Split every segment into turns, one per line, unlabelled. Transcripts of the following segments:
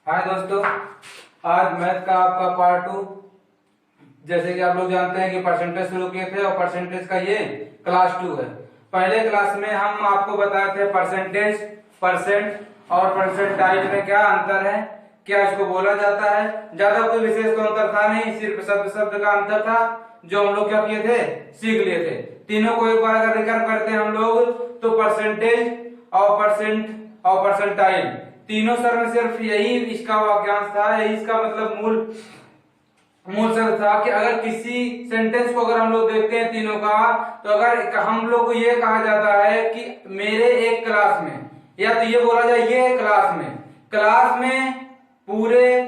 हाय दोस्तों, आज मैथ का आपका पार्ट 2। जैसे कि आप लोग जानते हैं कि परसेंटेज शुरू किए थे और परसेंटेज का ये क्लास 2 है। पहले क्लास में हम आपको बताए थे परसेंटेज, परसेंट और परसेंटाइल में क्या अंतर है, क्या इसको बोला जाता है। ज्यादा कोई विशेष तो अंतर था नहीं, सिर्फ शब्द शब्द का अंतर था जो हम लोग क्या किए थे, सीख लिए थे। तीनों को एक बार अगर रिकॉर्ड करते हैं हम लोग तो परसेंटेज और परसेंट और परसेंटाइल तीनों सर में सिर्फ यही इसका वाक्यांश था, यही इसका मतलब मूल शब्द था कि अगर किसी सेंटेंस को अगर हम लोग देखते हैं तीनों का, तो अगर हम लोग को ये कहा जाता है कि मेरे एक क्लास में, या तो ये बोला जाए ये क्लास में पूरे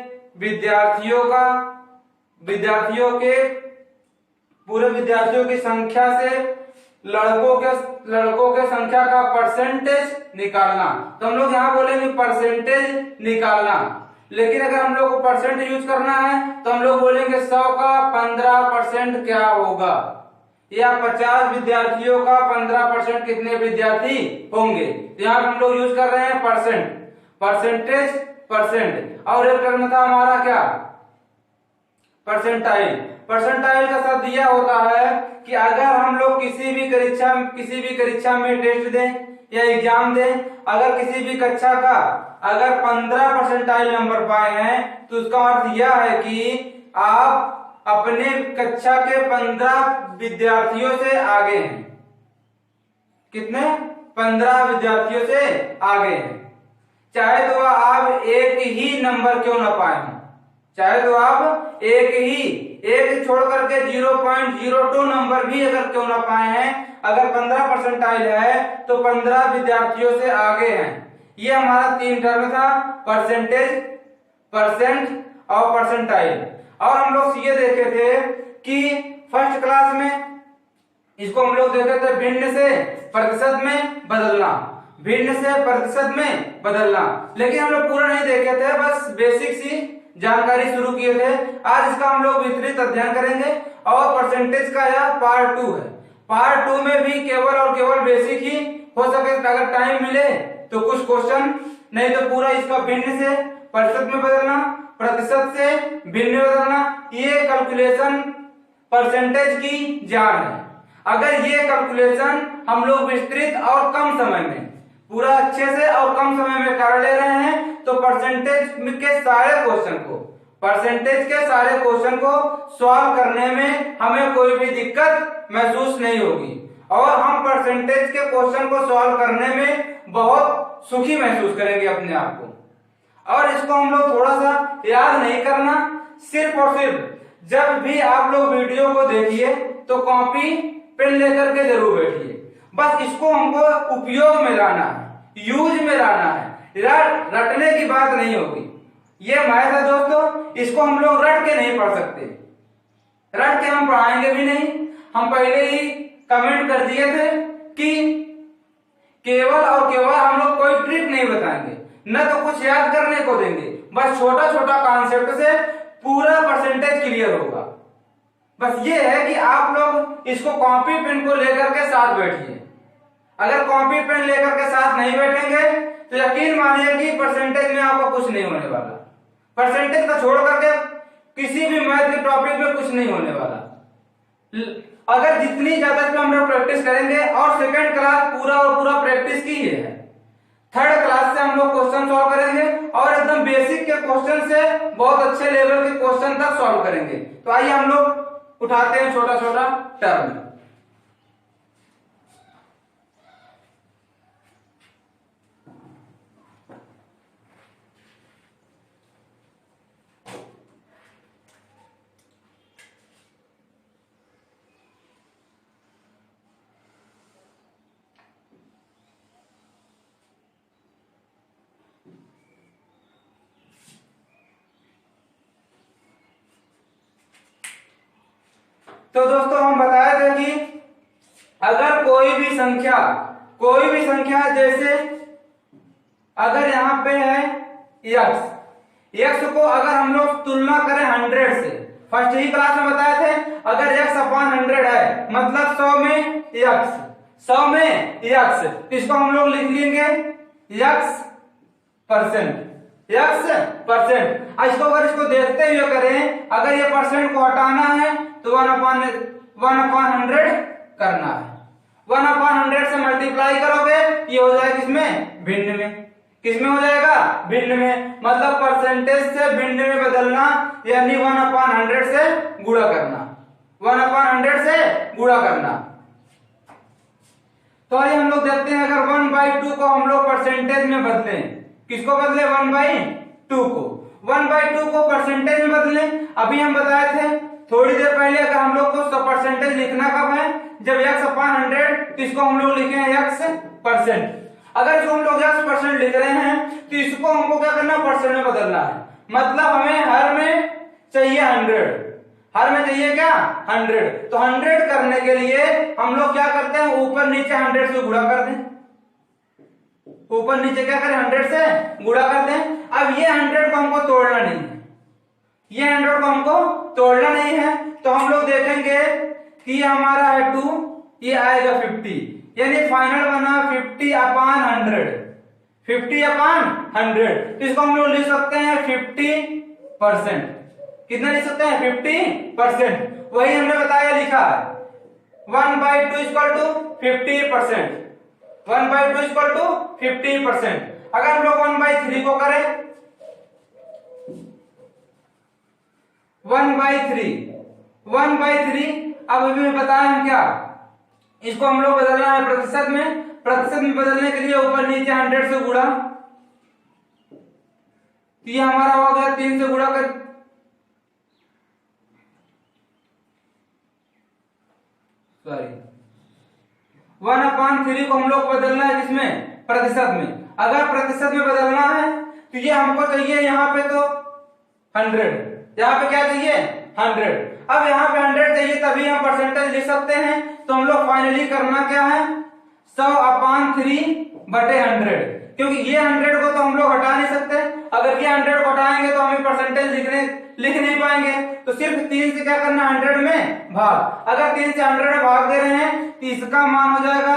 विद्यार्थियों की संख्या से लड़कों के संख्या का परसेंटेज निकालना। तो हम लोग यहाँ बोलेंगे परसेंटेज निकालना, लेकिन अगर हम लोग को परसेंट यूज करना है तो हम लोग बोलेंगे 100 का 15% क्या होगा, या 50 विद्यार्थियों का 15% कितने विद्यार्थी होंगे। तो यहाँ हम लोग यूज कर रहे हैं परसेंटेज, परसेंट। और एक टर्म था हमारा क्या, परसेंटाइल। परसेंटाइल का शब्द यह होता है कि अगर हम लोग किसी भी कक्षा में टेस्ट दें या एग्जाम दें, अगर किसी भी कक्षा का अगर 15 परसेंटाइल नंबर पाए हैं तो उसका अर्थ यह है कि आप अपने कक्षा के 15 विद्यार्थियों से आगे हैं। कितने? 15 विद्यार्थियों से आगे हैं। चाहे तो आप एक ही नंबर क्यों ना पाए हो, चाहे तो आप एक छोड़ करके 0.02 नंबर भी अगर क्यों ना पाए हैं, अगर 15 परसेंटाइल है तो 15 विद्यार्थियों से आगे हैं। ये हमारा 3 टर्म था, परसेंटेज, परसेंट और परसेंटाइल। और हम लोग ये देखे थे कि फर्स्ट क्लास में इसको हम लोग देखे थे भिन्न से प्रतिशत में बदलना, लेकिन हम लोग पूरा नहीं देखे थे, बस बेसिक सी जानकारी शुरू किए थे। आज इसका हम लोग विस्तृत अध्ययन करेंगे और परसेंटेज का यह पार्ट 2 है। पार्ट 2 में भी केवल और केवल बेसिक ही हो सके, अगर टाइम मिले तो कुछ क्वेश्चन, नहीं तो पूरा इसका भिन्न से प्रतिशत में बदलना, प्रतिशत से भिन्न में बदलना, ये कैलकुलेशन परसेंटेज की जान है। अगर ये कैलकुलेशन हम लोग विस्तृत और कम समय में, पूरा अच्छे से और कम समय में कर ले रहे हैं तो परसेंटेज के सारे क्वेश्चन को सॉल्व करने में हमें कोई भी दिक्कत महसूस नहीं होगी, और हम परसेंटेज के क्वेश्चन को सॉल्व करने में बहुत सुखी महसूस करेंगे अपने आप को। और इसको हम लोग थोड़ा सा याद नहीं करना, सिर्फ और सिर्फ जब भी आप लोग वीडियो को देखिए तो कॉपी पेन लेकर के जरूर बैठिए। बस इसको हमको उपयोग में लाना है, यूज में लाना है, रटने की बात नहीं होगी। ये मैथ है दोस्तों, इसको हम लोग रट के नहीं पढ़ सकते, रट के हम पढ़ाएंगे भी नहीं। हम पहले ही कमेंट कर दिए थे कि केवल और केवल हम लोग कोई ट्रिक नहीं बताएंगे, न तो कुछ याद करने को देंगे, बस छोटा छोटा कॉन्सेप्ट से पूरा परसेंटेज क्लियर होगा। बस ये है कि आप लोग इसको कॉपी पेन को लेकर के साथ बैठिए। अगर कॉपी पेन लेकर के साथ नहीं बैठेंगे तो यकीन मानिए कि परसेंटेज में आपको कुछ नहीं होने वाला। परसेंटेज को छोड़ करके किसी भी मैथ के टॉपिक में कुछ नहीं होने वाला। अगर जितनी ज्यादा हम लोग प्रैक्टिस करेंगे, और सेकंड क्लास पूरा और पूरा प्रैक्टिस की है, थर्ड क्लास से हम लोग क्वेश्चन सॉल्व करेंगे और एकदम बेसिक के क्वेश्चन से बहुत अच्छे लेवल के क्वेश्चन तक सॉल्व करेंगे। तो आइए हम लोग उठाते हैं छोटा छोटा टर्म। तो दोस्तों हम बताए थे कि अगर कोई भी संख्या जैसे अगर यहाँ पे है x को अगर हम लोग तुलना करें 100 से, फर्स्ट ही क्लास में बताए थे, अगर x अपॉन 100 है मतलब 100 में x, इसको हम लोग लिख लेंगे x परसेंट। x percent. इसको अगर इसको देखते हुए करें, अगर ये परसेंट को हटाना है तो 1/100 करना है। 1/100 से मल्टीप्लाई करोगे, ये हो जाएगा किसमें? भिन्न में। किसमें हो जाएगा? भिन्न में। मतलब परसेंटेज से भिन्न में बदलना, यानी 1/100 से गुणा करना। 1/100 से गुणा करना। तो आइए हम लोग देखते हैं, अगर 1/2 को हम लोग परसेंटेज में बदलें, किसको बदले? 1/2 को। 1/2 को परसेंटेज में बदलें। अभी हम बताए थे थोड़ी देर पहले, अगर हम लोग को परसेंटेज लिखना कब है? जब x/100, तो इसको हम लोग लिखे हैं x परसेंट। अगर इसको हम लोग x% लिख रहे हैं तो इसको हमको क्या करना? परसेंट में बदलना है। मतलब हमें हर में चाहिए 100, हर में चाहिए क्या? 100। तो 100 करने के लिए हम लोग क्या करते हैं? ऊपर नीचे 100 से गुणा कर दें। ऊपर नीचे क्या करें? 100 से गुणा कर दें। अब ये 100 को हमको तोड़ना नहीं है, ये 100 को हमको तोड़ना नहीं है, तो हम लोग देखेंगे कि हमारा है 2, ये आएगा 50, यानी फाइनल बना 50/100। 50/100। इसको हम लोग लिख सकते हैं 50%। कितना लिख सकते हैं? 50%। वही हमने बताया, लिखा है 1/2 = 50%। 1/2 = 50%। अगर हम लोग 1/3 को करें, 1/3 अब अभी बताया हम क्या, इसको हम लोग बदलना है प्रतिशत में। प्रतिशत में बदलने के लिए ऊपर नीचे 100 से गुणा, तो ये हमारा हो गया 3 से गुणा कर, सॉरी 1/3 को हम लोग बदलना है किसमें? प्रतिशत में। अगर प्रतिशत में बदलना है तो ये हमको चाहिए यहाँ पे तो 100, यहाँ पे क्या चाहिए? 100। अब यहाँ पे 100 चाहिए, तभी हम परसेंटेज लिख सकते हैं। तो हम लोग फाइनली करना क्या है? 100/3/100, क्योंकि ये 100 को तो हम लोग हटा नहीं सकते। अगर ये 100 को हटाएंगे तो हमें परसेंटेज लिख नहीं पाएंगे। तो सिर्फ 3 से क्या करना? 100 में भाग। अगर 3 से 100 में भाग दे रहे हैं तो इसका मान हो जाएगा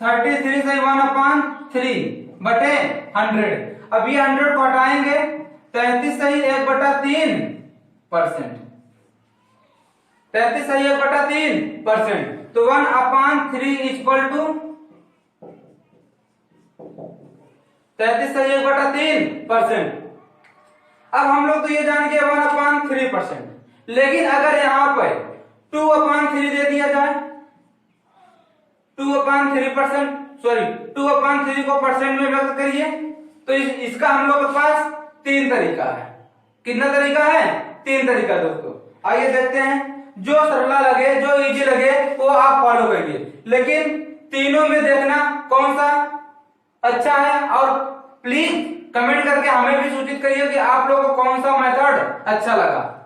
33 से 1/3/100। अब ये 100 को हटाएंगे, 33 सही 1/3%। 33 सही 1/3%। तो 1/3 = 33 सही 1/3%। अब हम लोग तो ये जान गए 1/3%, लेकिन अगर यहाँ पे 2/3 दे दिया जाए, 2/3%, सॉरी 2/3 को परसेंट में व्यक्त करिए, तो इसका हम लोग के पास 3 तरीका है। कितना तरीका है? 3 तरीका दोस्तों। आइए देखते हैं, जो सरला लगे, जो इजी लगे वो आप फॉलो करिए, लेकिन तीनों में देखना कौन सा अच्छा है, और प्लीज कमेंट करके हमें भी सूचित करिए कि आप लोगों को कौन सा मेथड अच्छा लगा।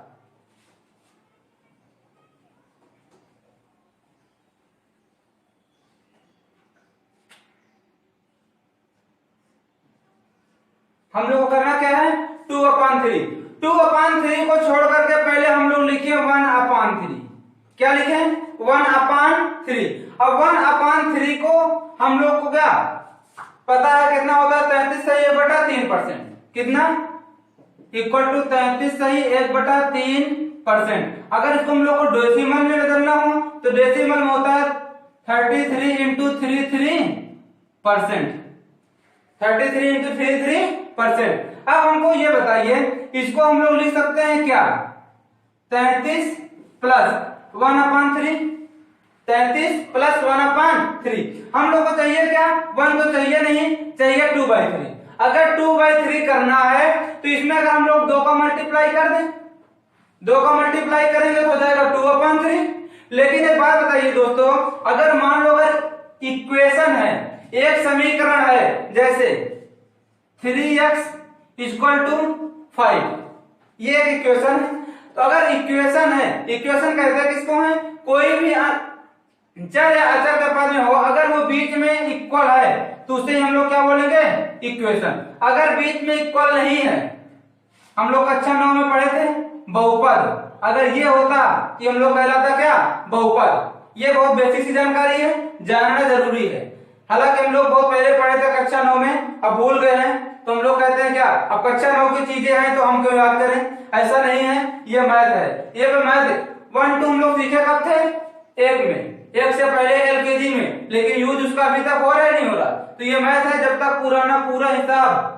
हम लोग को करना क्या है? 2/3। 2/3 को छोड़ करके पहले हम लोग लिखे 1/3। क्या लिखे? 1/3। अब 1/3 को हम लोग को क्या पता है कितना होता है? 33 सही 1/3%। कितना? इक्वल टू 33 सही 1/3%। अगर इसको हम लोग को डेसिमल में बदलना हो तो डेसिमल में होता है 33 × 33%। 33 × 33%। अब हमको ये बताइए, इसको हम लोग लिख सकते हैं क्या? 33 + 1/3। 33 + 1/3। हम लोग को चाहिए क्या? 1 तो चाहिए नहीं, चाहिए 2/3। अगर 2/3 करना है तो इसमें अगर हम लोग 2 का मल्टीप्लाई कर दें, 2 का मल्टीप्लाई करेंगे तो हो जाएगा 2/3। लेकिन एक बात बताइए दोस्तों, अगर मान लो अगर इक्वेशन है, एक समीकरण है, जैसे 3x = 5, ये एक इक्वेशन है। तो अगर इक्वेशन है, इक्वेशन कहते हैं किसको है? कोई भी चर या अचर के पद में हो, अगर वो बीच में इक्वल है तो उसे हम लोग क्या बोलेंगे? इक्वेशन। अगर बीच में इक्वल नहीं है, हम लोग कक्षा 9 में पढ़े थे बहुपद, अगर ये होता कि हम लोग कहलाता क्या? बहुपद। ये बहुत बेसिक सी जानकारी है, जानना जरूरी है। हालांकि हम लोग बहुत पहले पढ़े थे कक्षा 9 में, अब भूल गए हैं, तो हम लोग कहते हैं क्या? क्या अब कक्षा 9 की चीजें हैं तो हम क्यों याद करें, ऐसा नहीं है, ये मैथ है। ये मैथ 1 2 हम लोग सीखे कब थे, एक में, एक से पहले एलकेजी में, लेकिन यूज उसका अभी तक हो रहा है नहीं हो रहा। तो ये मैथ है, जब तक पूरा हिसाब,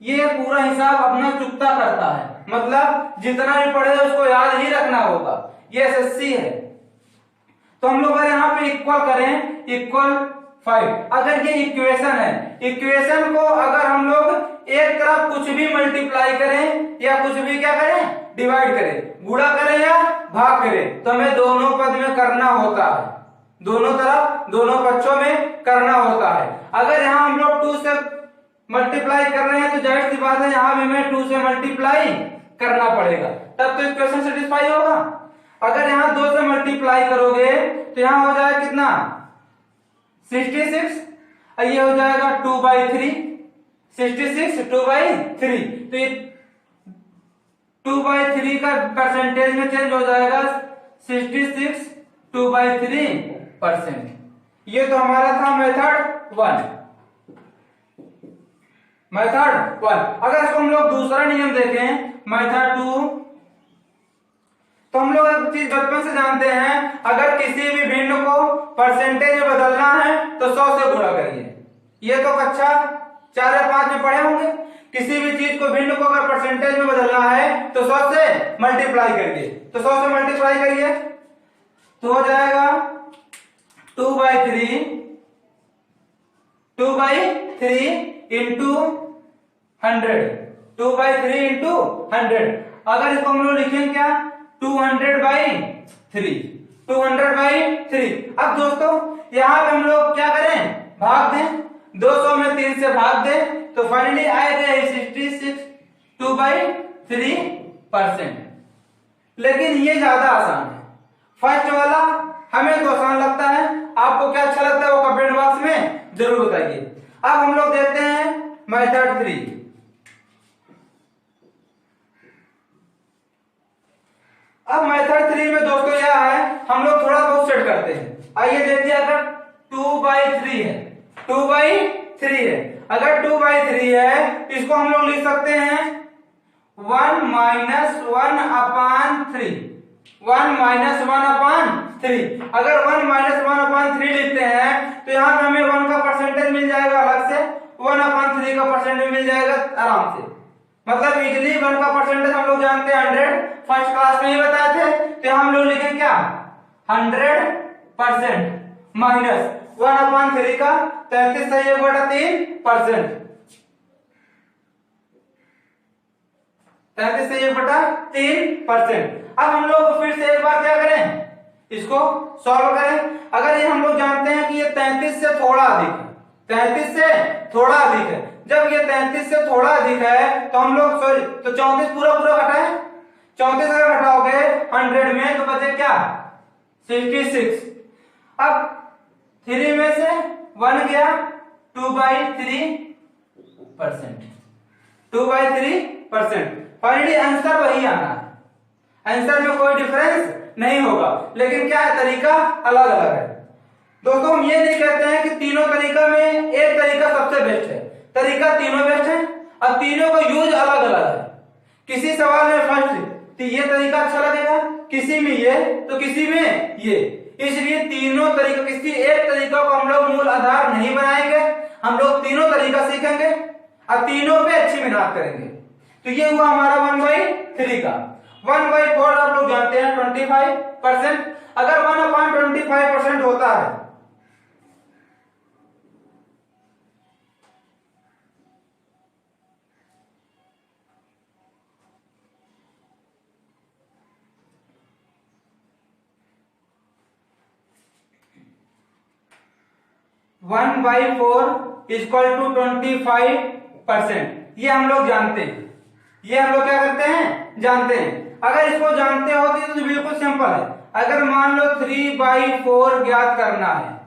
ये पूरा हिसाब अपना चुकता करता है, मतलब जितना भी पढ़े उसको याद ही रखना होगा, ये एसएससी है। तो हम लोग अगर यहाँ पे इक्वल करें, इक्वल 5, अगर ये इक्वेशन है, इक्वेशन को अगर हम लोग एक तरफ कुछ भी मल्टीप्लाई करें या कुछ भी क्या करें, डिवाइड करें, गुणा करें या भाग करें, तो हमें दोनों पद में करना होता है, दोनों तरफ दोनों पक्षों में करना होता है। अगर यहाँ हम लोग 2 से मल्टीप्लाई कर रहे हैं तो जाहिर सी बात है यहाँ भी हमें 2 से मल्टीप्लाई करना पड़ेगा, तब तो इक्वेशन सेटिस्फाई होगा। अगर यहाँ 2 से मल्टीप्लाई करोगे तो यहाँ हो जाएगा कितना 66, ये हो जाएगा 2/3, 66 2/3, तो ये 2/3 का परसेंटेज में चेंज हो जाएगा 66 2/3%। ये तो हमारा था मेथड 1, मेथड 1। अगर इसको हम लोग दूसरा नियम देखें, मेथड 2, तो हम लोग एक चीज बचपन से जानते हैं, अगर किसी भी भिन्न को परसेंटेज में बदलना है तो 100 से गुणा करिए। ये तो कक्षा 4 या 5 में पढ़े होंगे। किसी भी चीज को भिन्न को अगर परसेंटेज में बदलना है तो 100 से मल्टीप्लाई करिए, तो 100 से मल्टीप्लाई करिए तो हो जाएगा 2/3 इंटू 100, 2/3 इंटू 100। अगर इसको हम लोग लिखेंगे क्या 200/3, 200/3। अब दोस्तों यहाँ पे हम लोग क्या करें, भाग दें, 200 में 3 से भाग दें, तो फाइनली आएगा 66 2/3%। लेकिन ये ज्यादा आसान है, फर्स्ट वाला हमें तो आसान लगता है, आपको क्या अच्छा लगता है वो कमेंट बॉक्स में जरूर बताइए। अब हम लोग देखते हैं मेथड 3। अब मेथड 3 में दोस्तों यह है, हम लोग थोड़ा बहुत सेट करते हैं। आइए देखिए, अगर 2/3 है, 2/3 है, अगर 2/3 है इसको हम लोग लिख सकते हैं 1 - 1/3, 1 - 1/3। अगर 1 - 1/3 लिखते हैं तो यहाँ पे हमें 1 का परसेंटेज मिल जाएगा अलग से, 1/3 का परसेंटेज मिल जाएगा आराम से, मतलब इजली 1 का परसेंटेज हम लोग जानते हैं 100, फर्स्ट क्लास में ही बताए थे। तो हम लोग लिखेंगे क्या 100% माइनस 1/3 का 33/3%, 33/3%। अब हम लोग फिर से एक बार क्या करें, इसको सॉल्व करें। अगर ये हम लोग जानते हैं कि ये 33 से थोड़ा अधिक है, 33 से थोड़ा अधिक है, जब ये 33 से थोड़ा अधिक है तो हम लोग सॉरी तो 34 पूरा घटाएं, 34 अगर घटाओगे 100 में तो बचे क्या 66। अब 3 में से 1 गया 2/3%, 2/3%। फाइनली आंसर वही आना है, आंसर में कोई डिफरेंस नहीं होगा, लेकिन क्या है तरीका अलग अलग है। दोस्तों हम ये नहीं कहते हैं कि तीनों तरीका में एक तरीका सबसे बेस्ट है, तरीका तीनों बेस्ट है और तीनों का यूज अलग अलग है। किसी सवाल में फर्स्ट तो ये तरीका अच्छा लगेगा, किसी में ये तो किसी में ये, इसलिए तीनों तरीका, किसी एक तरीका को हम लोग मूल आधार नहीं बनाएंगे, हम लोग तीनों तरीका सीखेंगे और तीनों पे अच्छी मेहनत करेंगे। तो ये हुआ हमारा 1/3 का। 1/4 आप लोग जानते हैं 25%। अगर 1/25% होता है वन बाई 4 इक्वल टू 25%, ये हम लोग जानते हैं, ये हम लोग क्या करते हैं जानते हैं। अगर इसको जानते होते तो बिल्कुल सिंपल है। अगर मान लो 3/4 ज्ञात करना है,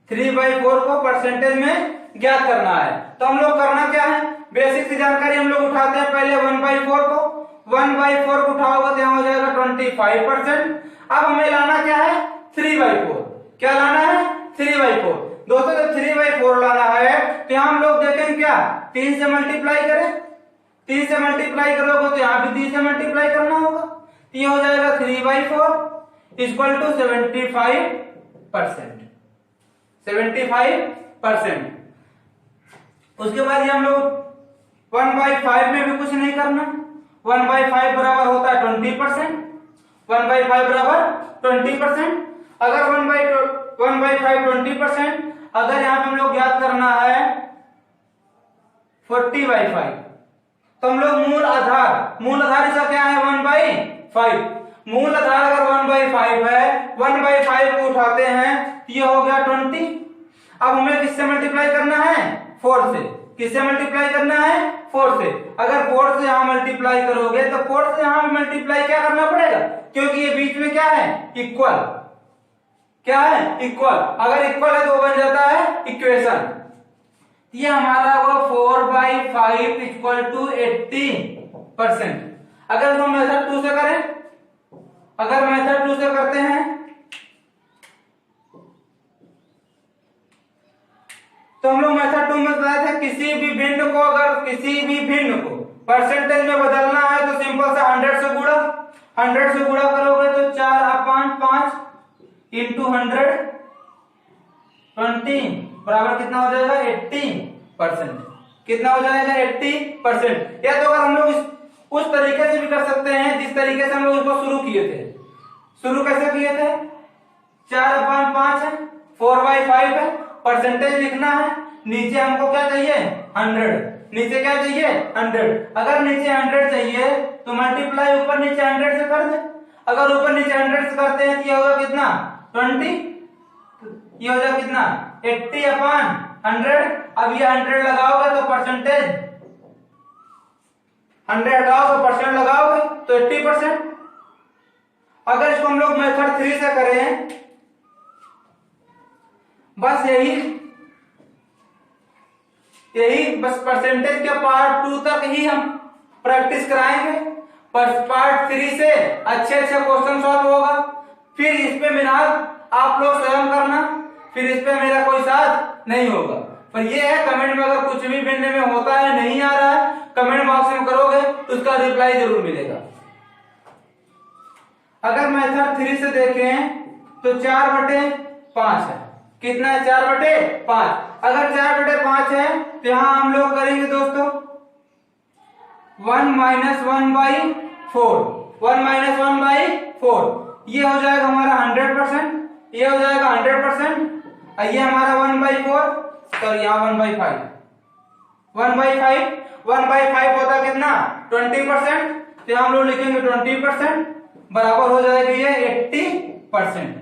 3/4 को परसेंटेज में ज्ञात करना है, तो हम लोग करना क्या है, बेसिक सी जानकारी हम लोग उठाते हैं पहले 1/4 को, 1/4 को उठाओगे तो यहाँ हो जाएगा 25%। अब हमें लाना क्या है 3/4, क्या लाना है 3/4। दोस्तों जब 3/4 लाना है तो यहाँ हम लोग देखें क्या 3 से मल्टीप्लाई करें, 3 से मल्टीप्लाई करोगे तो यहाँ भी 3 से मल्टीप्लाई करना होगा, तो ये हो जाएगा 3/4 इक्वल टू 75%। 75%। उसके बाद ये हम लोग 1/5 में भी कुछ नहीं करना, 1/5 बराबर होता है 20%, 1/5 बराबर 20%। अगर 1/5 20%, अगर यहाँ पे हम लोग याद करना है 40/5, तो हम लोग मूल आधार इसका क्या है 1/5। मूल आधार अगर 1/5 है, 1/5 को उठाते हैं तो ये हो गया 20। अब हमें किससे मल्टीप्लाई करना है 4 से। किससे मल्टीप्लाई करना है 4 से। अगर 4 से यहां मल्टीप्लाई करोगे तो 4 से यहां भी मल्टीप्लाई क्या करना पड़ेगा, क्योंकि ये बीच में क्या है इक्वल। क्या है इक्वल। अगर इक्वल है तो बन जाता है इक्वेशन। ये हमारा वो 4/5 इक्वल टू 80%। अगर हम मेथड 2 से करें, अगर मेथड 2 से करते हैं तो हम लोग मेथड 2 में बताया था किसी भी भिन्न को, अगर किसी भी भिन्न को परसेंटेज में बदलना है तो सिंपल से 100 से गुणा, 100 से गुणा करोगे तो 4/5 इंटू 100 20 बराबर कितना हो जाएगा 80%। कितना हो जाएगा 80%। या तो अगर हम लोग उस तरीके से भी कर सकते हैं जिस तरीके से हम लोग इसको शुरू किए थे। शुरू कैसे किए थे, 4/5 है, 4/5 है, परसेंटेज लिखना है, नीचे हमको क्या चाहिए 100, नीचे क्या चाहिए 100। अगर नीचे 100 चाहिए तो मल्टीप्लाई ऊपर नीचे 100 से कर दे। अगर ऊपर नीचे 100 से करते हैं तो ये होगा कितना 20, ये हो जाएगा कितना 80/100। अब ये 100 लगाओगे तो परसेंटेज 100 हटाओगे परसेंट लगाओगे तो 80%। अगर इसको हम लोग मेथड 3 से करें, बस यही बस परसेंटेज के पार्ट 2 तक ही हम प्रैक्टिस कराएंगे। पर पार्ट 3 से अच्छे क्वेश्चन सॉल्व होगा। फिर इस पे मेहनत आप लोग स्वयं करना, फिर इस पे मेरा कोई साथ नहीं होगा। पर ये है कमेंट में अगर कुछ भी भिन्न में होता है नहीं आ रहा है, कमेंट बॉक्स में करोगे तो उसका रिप्लाई जरूर मिलेगा। अगर मेथड 3 से देखें तो 4/5 है। कितना है 4/5। अगर 4/5 है तो यहां हम लोग करेंगे दोस्तों 1 - 1/4, 1 - 1/4। ये हो जाएगा हमारा 100%, ये हो जाएगा 100%। ये हमारा 1/4, सॉरी यहाँ 1/5, 1/5 होता कितना 20%। तो हम लोग लिखेंगे 20% बराबर हो जाएगा ये 80%।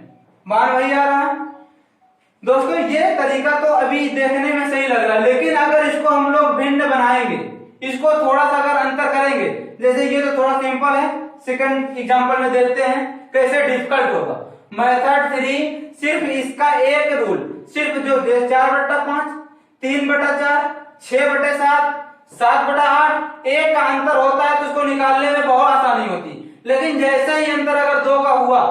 मान वही आ रहा है दोस्तों। ये तरीका तो अभी देखने में सही लग रहा है, लेकिन अगर इसको हम लोग भिन्न बनाएंगे, इसको थोड़ा सा अगर अंतर करेंगे, जैसे ये तो थोड़ा सिंपल है, सेकंड एग्जांपल में देखते हैं कैसे डिफिकल्ट होगा। मेथड 3 सिर्फ इसका एक रूल, सिर्फ जो 4/5, 3/4, 6/7, 7/8 एक का अंतर होता है तो उसको निकालने में बहुत आसानी होती। लेकिन जैसा ही अंतर अगर 2 का हुआ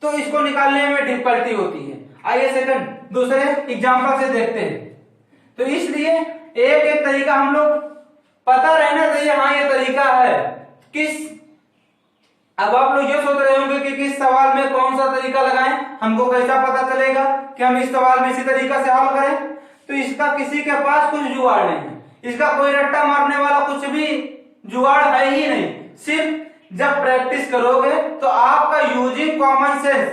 तो इसको निकालने में डिफिकल्टी होती है। आइए सेकंड दूसरे एग्जांपल से देखते हैं। तो इसलिए एक एक तरीका हम लोग पता रहना चाहिए, हाँ ये तरीका है किस। अब आप लोग ये सोच रहे होंगे कि किस सवाल में कौन सा तरीका लगाएं, हमको कैसा पता चलेगा कि हम इस सवाल में इसी तरीका से हल करें। तो इसका किसी के पास कुछ जुगाड़ नहीं है, इसका कोई रट्टा मारने वाला कुछ भी जुगाड़ है ही नहीं। सिर्फ जब प्रैक्टिस करोगे तो आपका यूजिंग कॉमन सेंस,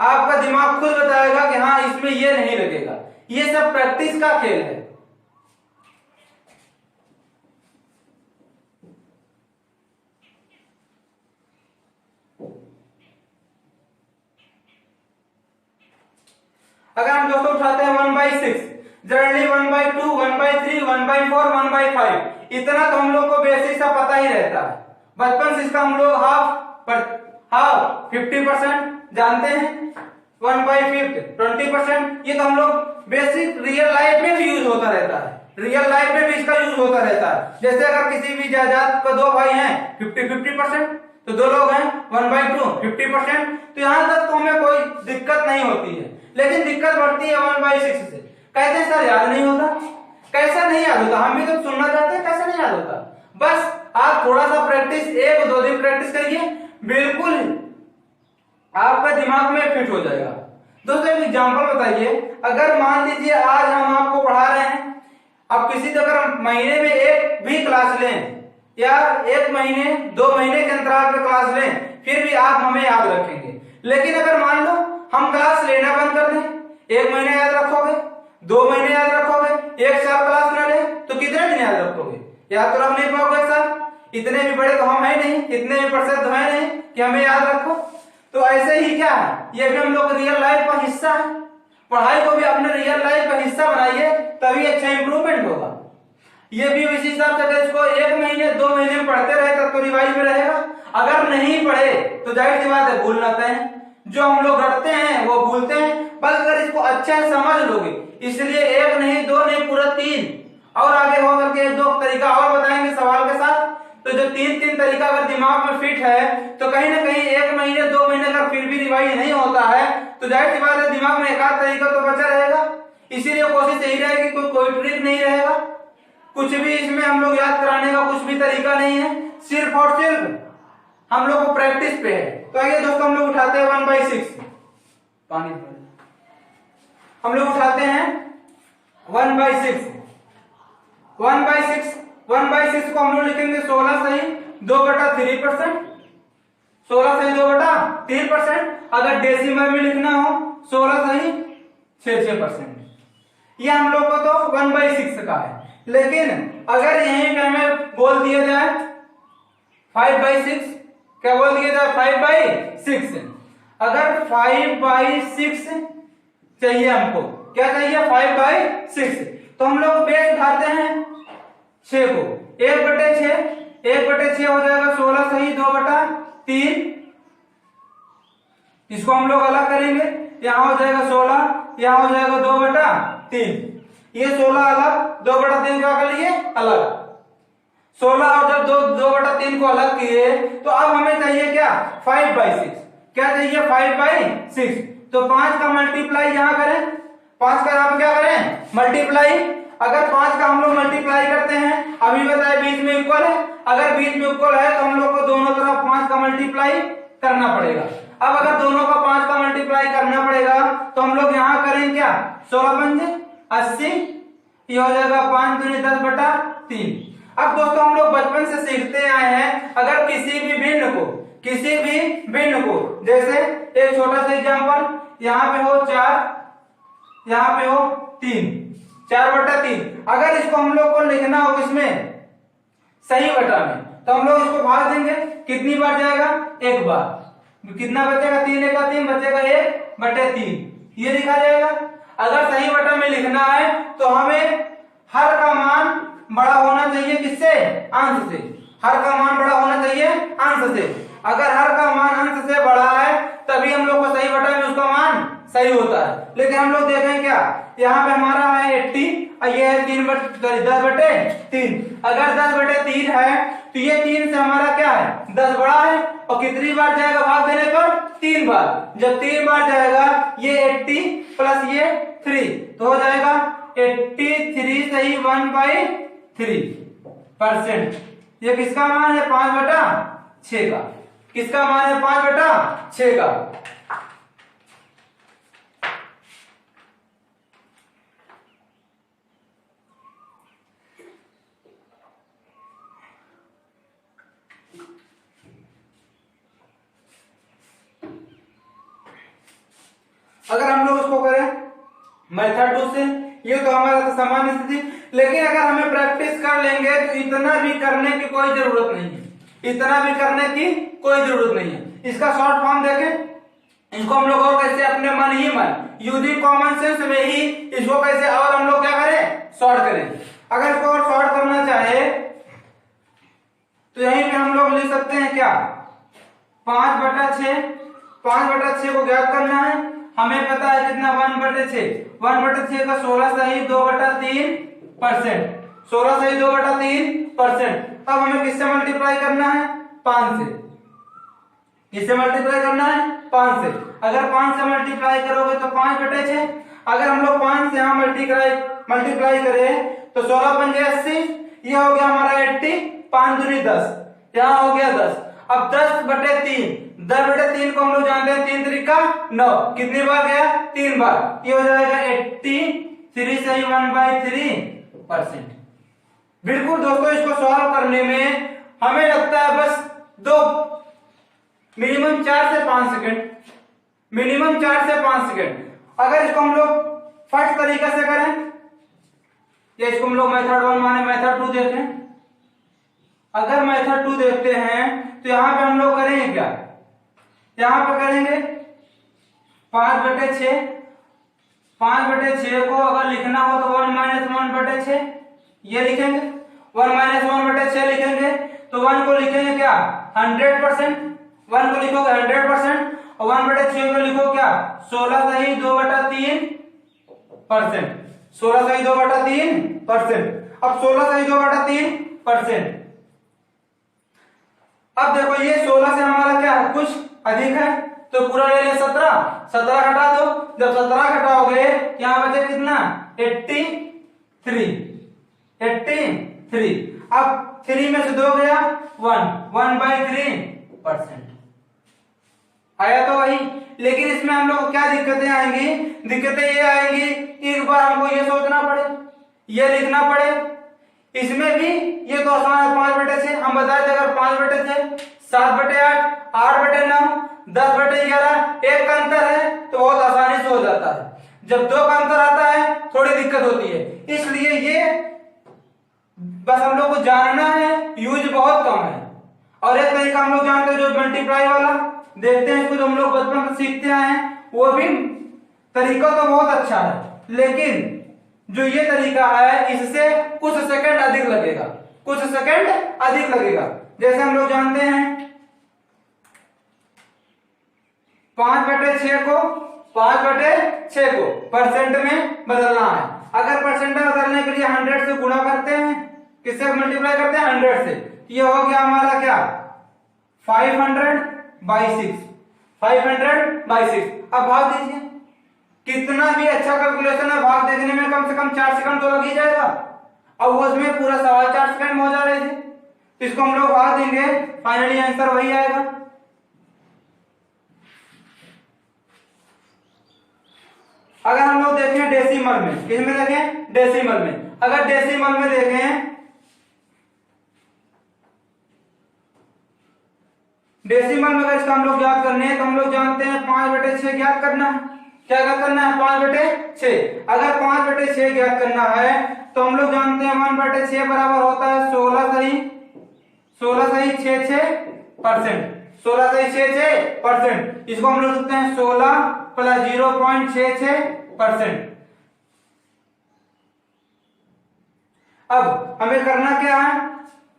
आपका दिमाग खुद बताएगा कि हाँ इसमें ये नहीं लगेगा। ये सब प्रैक्टिस का खेल है। अगर हम दोस्तों उठाते हैं 1/6, जनरली 1/2, 1/3, 1/4, 1/5, इतना तो हम लोग को बेसिक सा पता ही रहता है। बचपन से इसका हम लोग हाफ 50% जानते हैं, 1/5 20%। ये तो हम लोग बेसिक रियल लाइफ में भी यूज होता रहता है, रियल लाइफ में भी इसका यूज होता रहता है। जैसे अगर किसी भी जायदाद का 2 भाई हैं 50-50%, तो 2 लोग हैं 1/2 50%। तो यहां तक तो हमें कोई दिक्कत नहीं होती है। लेकिन दिक्कत बढ़ती है 1/6 से। कहते हैं सर याद नहीं होता, कैसा नहीं याद होता, हम भी तो सुनना चाहते हैं कैसा नहीं याद होता। बस आप थोड़ा सा प्रैक्टिस, 1-2 दिन प्रैक्टिस करिए, बिल्कुल आपका दिमाग में फिट हो जाएगा। दोस्तों एक एग्जांपल बताइए, अगर मान लीजिए आज हम आपको पढ़ा रहे हैं, अब किसी तो अगर महीने में एक भी क्लास लें या 1 महीने 2 महीने के अंतराल पर क्लास लें, फिर भी आप हमें याद रखेंगे। लेकिन अगर मान लो हम क्लास लेना बंद कर दें, 1 महीने याद रखोगे, 2 महीने याद रखोगे, 1 साल क्लास न ले तो कितने दिन याद रखोगे? याद तो रख नहीं पाओगे सर, इतने भी बड़े तो हम है नहीं, इतने भी प्रसिद्ध तो है नहीं कि हमें याद रखो। तो ऐसे ही क्या है, ये भी हम लोग रियल लाइफ का हिस्सा है। पढ़ाई को भी अपने रियल लाइफ का हिस्सा बनाइए, तभी अच्छा इंप्रूवमेंट होगा। ये भी इसी हिसाब से इसको 1 महीने 2 महीने में पढ़ते रहे तब तो रिवाइज में रहेगा। अगर नहीं पढ़े तो जाहिर सी बात है भूल जाते हैं, जो हम लोग रटते हैं वो भूलते हैं। बस अगर इसको अच्छा समझ लोगे, इसलिए 1 नहीं 2 नहीं पूरा 3 और आगे होकर के 1-2 तरीका और बताएंगे सवाल के साथ। तो जो 3 तरीका अगर दिमाग में फिट है तो कहीं ना कहीं 1 महीने 2 महीने अगर फिर भी रिवाइज नहीं होता है तो जाहिर सी बात है दिमाग में 1-आध तरीका तो बचा रहेगा। इसीलिए कोशिश यही रहेगी कोई ट्रिक नहीं रहेगा, कुछ भी इसमें हम लोग याद कराने का कुछ भी तरीका नहीं है, सिर्फ और सिर्फ हम लोग को प्रैक्टिस पे है। तो आइए दोस्तों हम लोग उठाते हैं 1/6 पानी, हम लोग उठाते हैं 1/6 को हम लोग लिखेंगे 16 सही 2/3%, 16 सही 2/3%। अगर डेसिमल में लिखना हो 16 सही 6%। ये हम लोग को तो 1/6 का है। लेकिन अगर यहीं पे हमें बोल दिया जाए 5/6, क्या बोल दिया जाए 5/6, अगर 5/6 चाहिए हमको, क्या चाहिए 5/6, तो हम लोग बेस उठाते हैं 6 को, 1/6 हो जाएगा 16 सही 2/3। इसको हम लोग अलग करेंगे, यहां हो जाएगा 16, यहां हो जाएगा 2/3। ये 16 अलग, 2/3 क्या कर लिए अलग, 16 और जब 2/3 को अलग किए तो अब हमें चाहिए क्या 5/6, क्या चाहिए 5/6। तो 5 का मल्टीप्लाई यहां करें, 5 का यहां पे क्या करें मल्टीप्लाई। अगर 5 का हम लोग मल्टीप्लाई करते हैं, अभी बताए बीच में इक्वल है, अगर बीच में इक्वल है तो हम लोग को दोनों तरफ 5 का मल्टीप्लाई करना पड़ेगा। अब अगर दोनों का 5 का मल्टीप्लाई करना पड़ेगा तो हम लोग यहां करें क्या 16 80, ये हो जाएगा 5 दूनी 10/3। अब दोस्तों हम लोग बचपन से सीखते आए हैं, अगर किसी भी भिन्न को जैसे एक छोटा सा एग्जांपल, यहाँ पे हो 4, यहाँ पे हो 3, 4/3, अगर इसको हम लोग को लिखना हो इसमें सही बटा में तो हम लोग इसको भाग देंगे, कितनी बार जाएगा 1 बार, कितना बचेगा 3 का 3 बचेगा 1/3, ये लिखा जाएगा। अगर सही बटा में लिखना है तो हमें हर का मान बड़ा होना चाहिए किससे, अंश से, हर का मान बड़ा होना चाहिए अंश से। अगर हर का मान अंश से बड़ा है तभी हम लोग को सही बटा में उसका मान सही होता है। लेकिन हम लोग देखें क्या, यहाँ पे हमारा है 80 और ये है 10/3। अगर 10/3 है तो ये 3 से हमारा क्या है 10 बड़ा है, और कितनी बार जाएगा भाग देने पर 3 बार। जब 3 बार जाएगा ये 80 प्लस ये 3 तो हो जाएगा 83 सही 1/3%। ये किसका मान है 5/6 का, किसका मान है 5/6 का। अगर हम लोग उसको करें मेथड 2 से, ये तो हमारा तो सामान्य स्थिति, लेकिन अगर हमें प्रैक्टिस कर लेंगे तो इतना भी करने की कोई जरूरत नहीं है, इतना भी करने की कोई जरूरत नहीं है। इसका शॉर्ट फॉर्म देखें, इसको हम लोग और कैसे अपने मन यूजिंग कॉमन सेंस में ही इसको कैसे और हम लोग क्या करें सॉर्ट करें। अगर इसको और सॉर्ट करना चाहे तो यहीं पे हम लोग लिख सकते हैं क्या 5/6, 5/6 को ज्ञात करना है, हमें पता है कितना 1/6 का 16 सही 2/3%, 16 सही 2/3%। अब हमें किससे मल्टीप्लाई करना है 5 से, किससे मल्टीप्लाई करना है 5 से। अगर 5 से मल्टीप्लाई करोगे तो 5/6, अगर हम लोग 5 से यहाँ मल्टीप्लाई करें तो 16 × 5 = 80, ये हो गया हमारा 80 5 दूनी 10, यहाँ हो गया 10। अब 10/3, 10/3 को हम लोग जानते हैं 3 तरीका 9, कितनी बार गया 3 बार, ये हो जाएगा 83 सही 1/3%। बिल्कुल दोस्तों, इसको सॉल्व करने में हमें लगता है बस मिनिमम 4 से 5 सेकंड, मिनिमम 4 से 5 सेकंड। अगर इसको हम लोग फर्स्ट तरीका से करें या इसको हम लोग मेथड 1 माने मेथड 2 देखें, अगर मेथड 2 देखते हैं तो यहां पे हम लोग करेंगे क्या, यहां पे करेंगे 5/6, 5/6 को अगर लिखना हो तो 1 - 1/6 ये लिखेंगे, 1 - 1/6 लिखेंगे तो 1 को लिखेंगे क्या 100%, 1 को लिखोगे 100% और 1/6 को लिखो क्या 16 सही 2/3%, 16 सही 2/3%। अब 16 सही 2/3%। अब देखो ये 16 से हमारा क्या है कुछ अधिक है तो पूरा ले लें 17, 17 घटा दो, जब 17 घटाओगे यहाँ बचे कितना 83, 83। अब 3 में से 2 गया 1/3% आया तो वही। लेकिन इसमें हम लोग क्या दिक्कतें आएंगी, दिक्कतें ये आएंगी एक बार हमको ये सोचना पड़े, ये लिखना पड़े। इसमें भी ये तो आसान है 5/6, हम बताए थे अगर 5/6, 7/8, 8/9, 10/11 एक का अंतर है तो बहुत आसानी से हो जाता है। जब 2 का अंतर आता है थोड़ी दिक्कत होती है, इसलिए ये बस हम लोग को जानना है, यूज बहुत कम है। और एक तरीका हम लोग जानते हैं जो मल्टीप्लाई वाला, देखते हैं इसको जो हम लोग बचपन से सीखते आए हैं, वो भी तरीका तो बहुत अच्छा है, लेकिन जो ये तरीका है इससे कुछ सेकंड अधिक लगेगा, कुछ सेकंड अधिक लगेगा। जैसे हम लोग जानते हैं 5/6 को परसेंट में बदलना है। अगर परसेंट में बदलने के लिए 100 से गुणा करते हैं, किससे मल्टीप्लाई करते हैं 100 से, ये हो गया हमारा क्या 500/6, 500/6। अब भाग दीजिए, कितना भी अच्छा कैलकुलेशन है भाग देखने में कम से कम 4 सेकंड तो लग ही जाएगा। अब वो उसमें पूरा सवाल 4 सेकंड में हो जा रहे थे, तो इसको हम लोग भाग देंगे, फाइनली आंसर वही आएगा। अगर हम लोग देखें डेसिमल में, किसमें देखें डेसिमल में, अगर डेसिमल में देखें, डेसिमल में अगर इसका हम लोग ज्ञात करने हैं तो हम लोग जानते हैं 5/6 ज्ञात करना है। क्या ज्ञात करना है 5/6। अगर 5/6 ज्ञात करना है तो हम लोग जानते हैं 1/6 बराबर होता है 16 सही 66%, 16 सही 66%। इसको हम लोग लिखते हैं 16 + 0.66%। अब हमें करना क्या है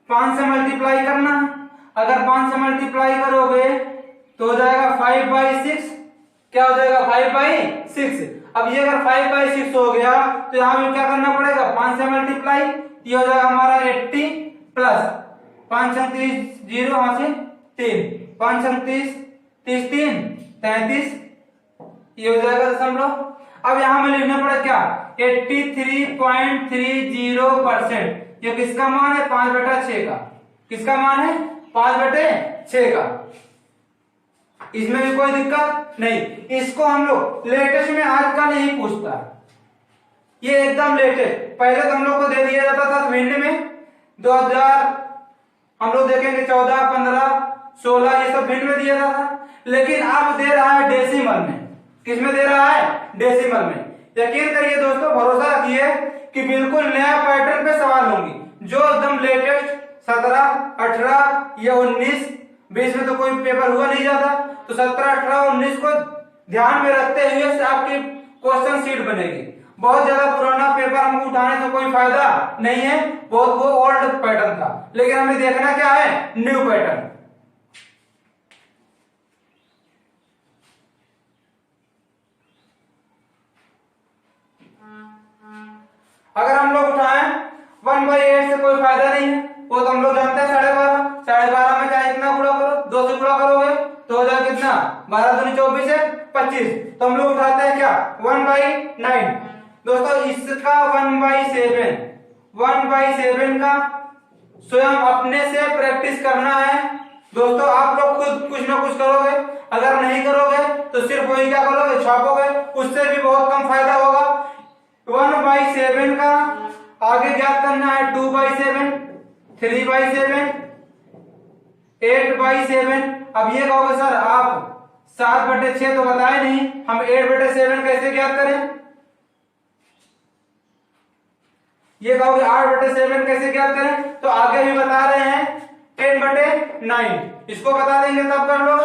5 से मल्टीप्लाई करना है। अगर 5 से मल्टीप्लाई करोगे तो हो जाएगा 5/6, क्या हो जाएगा 5/6। अब ये अगर 5/6 हो गया तो यहां में क्या करना पड़ेगा 5 से मल्टीप्लाई, ये हो जाएगा हमारा 80 प्लस 5 × 30 0 वहां से 3, 5 × 30 30 3 33, ये हो जाएगा दशमलव। अब यहां में लिखना पड़ेगा क्या 83.30%। ये किसका मान है 5/6 का, किसका मान है 5/6 का। इसमें भी कोई दिक्कत नहीं। इसको हम लोग लेटेस्ट में आज का नहीं पूछता, ये एकदम लेटेस्ट। पहले तो हम लोग को दे दिया जाता था भिन्न में 2000, हम लोग देखेंगे 14, 15, 16 ये सब भिन्न में दिया जाता था, लेकिन अब दे रहा है डेसिमल में। किसमें दे रहा है डेसिमल में। यकीन करिए दोस्तों, भरोसा रखिए कि बिल्कुल नया पैटर्न पे सवाल होंगे जो एकदम लेटेस्ट 17, 18 या 19, 20 में तो कोई पेपर हुआ नहीं जाता, तो 17, 18, 19 को ध्यान में रखते हुए से आपकी क्वेश्चन शीट बनेगी। बहुत ज्यादा पुराना पेपर हमको उठाने से कोई फायदा नहीं है, बहुत वो ओल्ड पैटर्न था, लेकिन हमें देखना क्या है न्यू पैटर्न। अगर हम लोग उठाएं 1/8 से कोई फायदा नहीं है, वो तो हम लोग जानते हैं 12.5, 12.5 में चाहे इतना गुणा करो, 2 से गुणा करोगे तो हो जाएगा कितना 12 दूनी 24 है 25, तो हम लोग उठाते हैं क्या 1/9। दोस्तों इसका 1/7 का स्वयं अपने से प्रैक्टिस करना है दोस्तों। आप लोग खुद कुछ ना कुछ करोगे, अगर नहीं करोगे तो सिर्फ वही क्या करोगे, छापोगे, उससे भी बहुत कम फायदा होगा। 1/7 का आगे ज्ञात करना है 2/7, 3/7, 8/7। अब ये कहोगे सर आप 7/6 तो बताए नहीं, हम 8/7 कैसे ज्ञात करें? ये कहोगे 8/7 कैसे ज्ञात करें? तो आगे भी बता रहे हैं 10/9, इसको बता देंगे तब कर लो।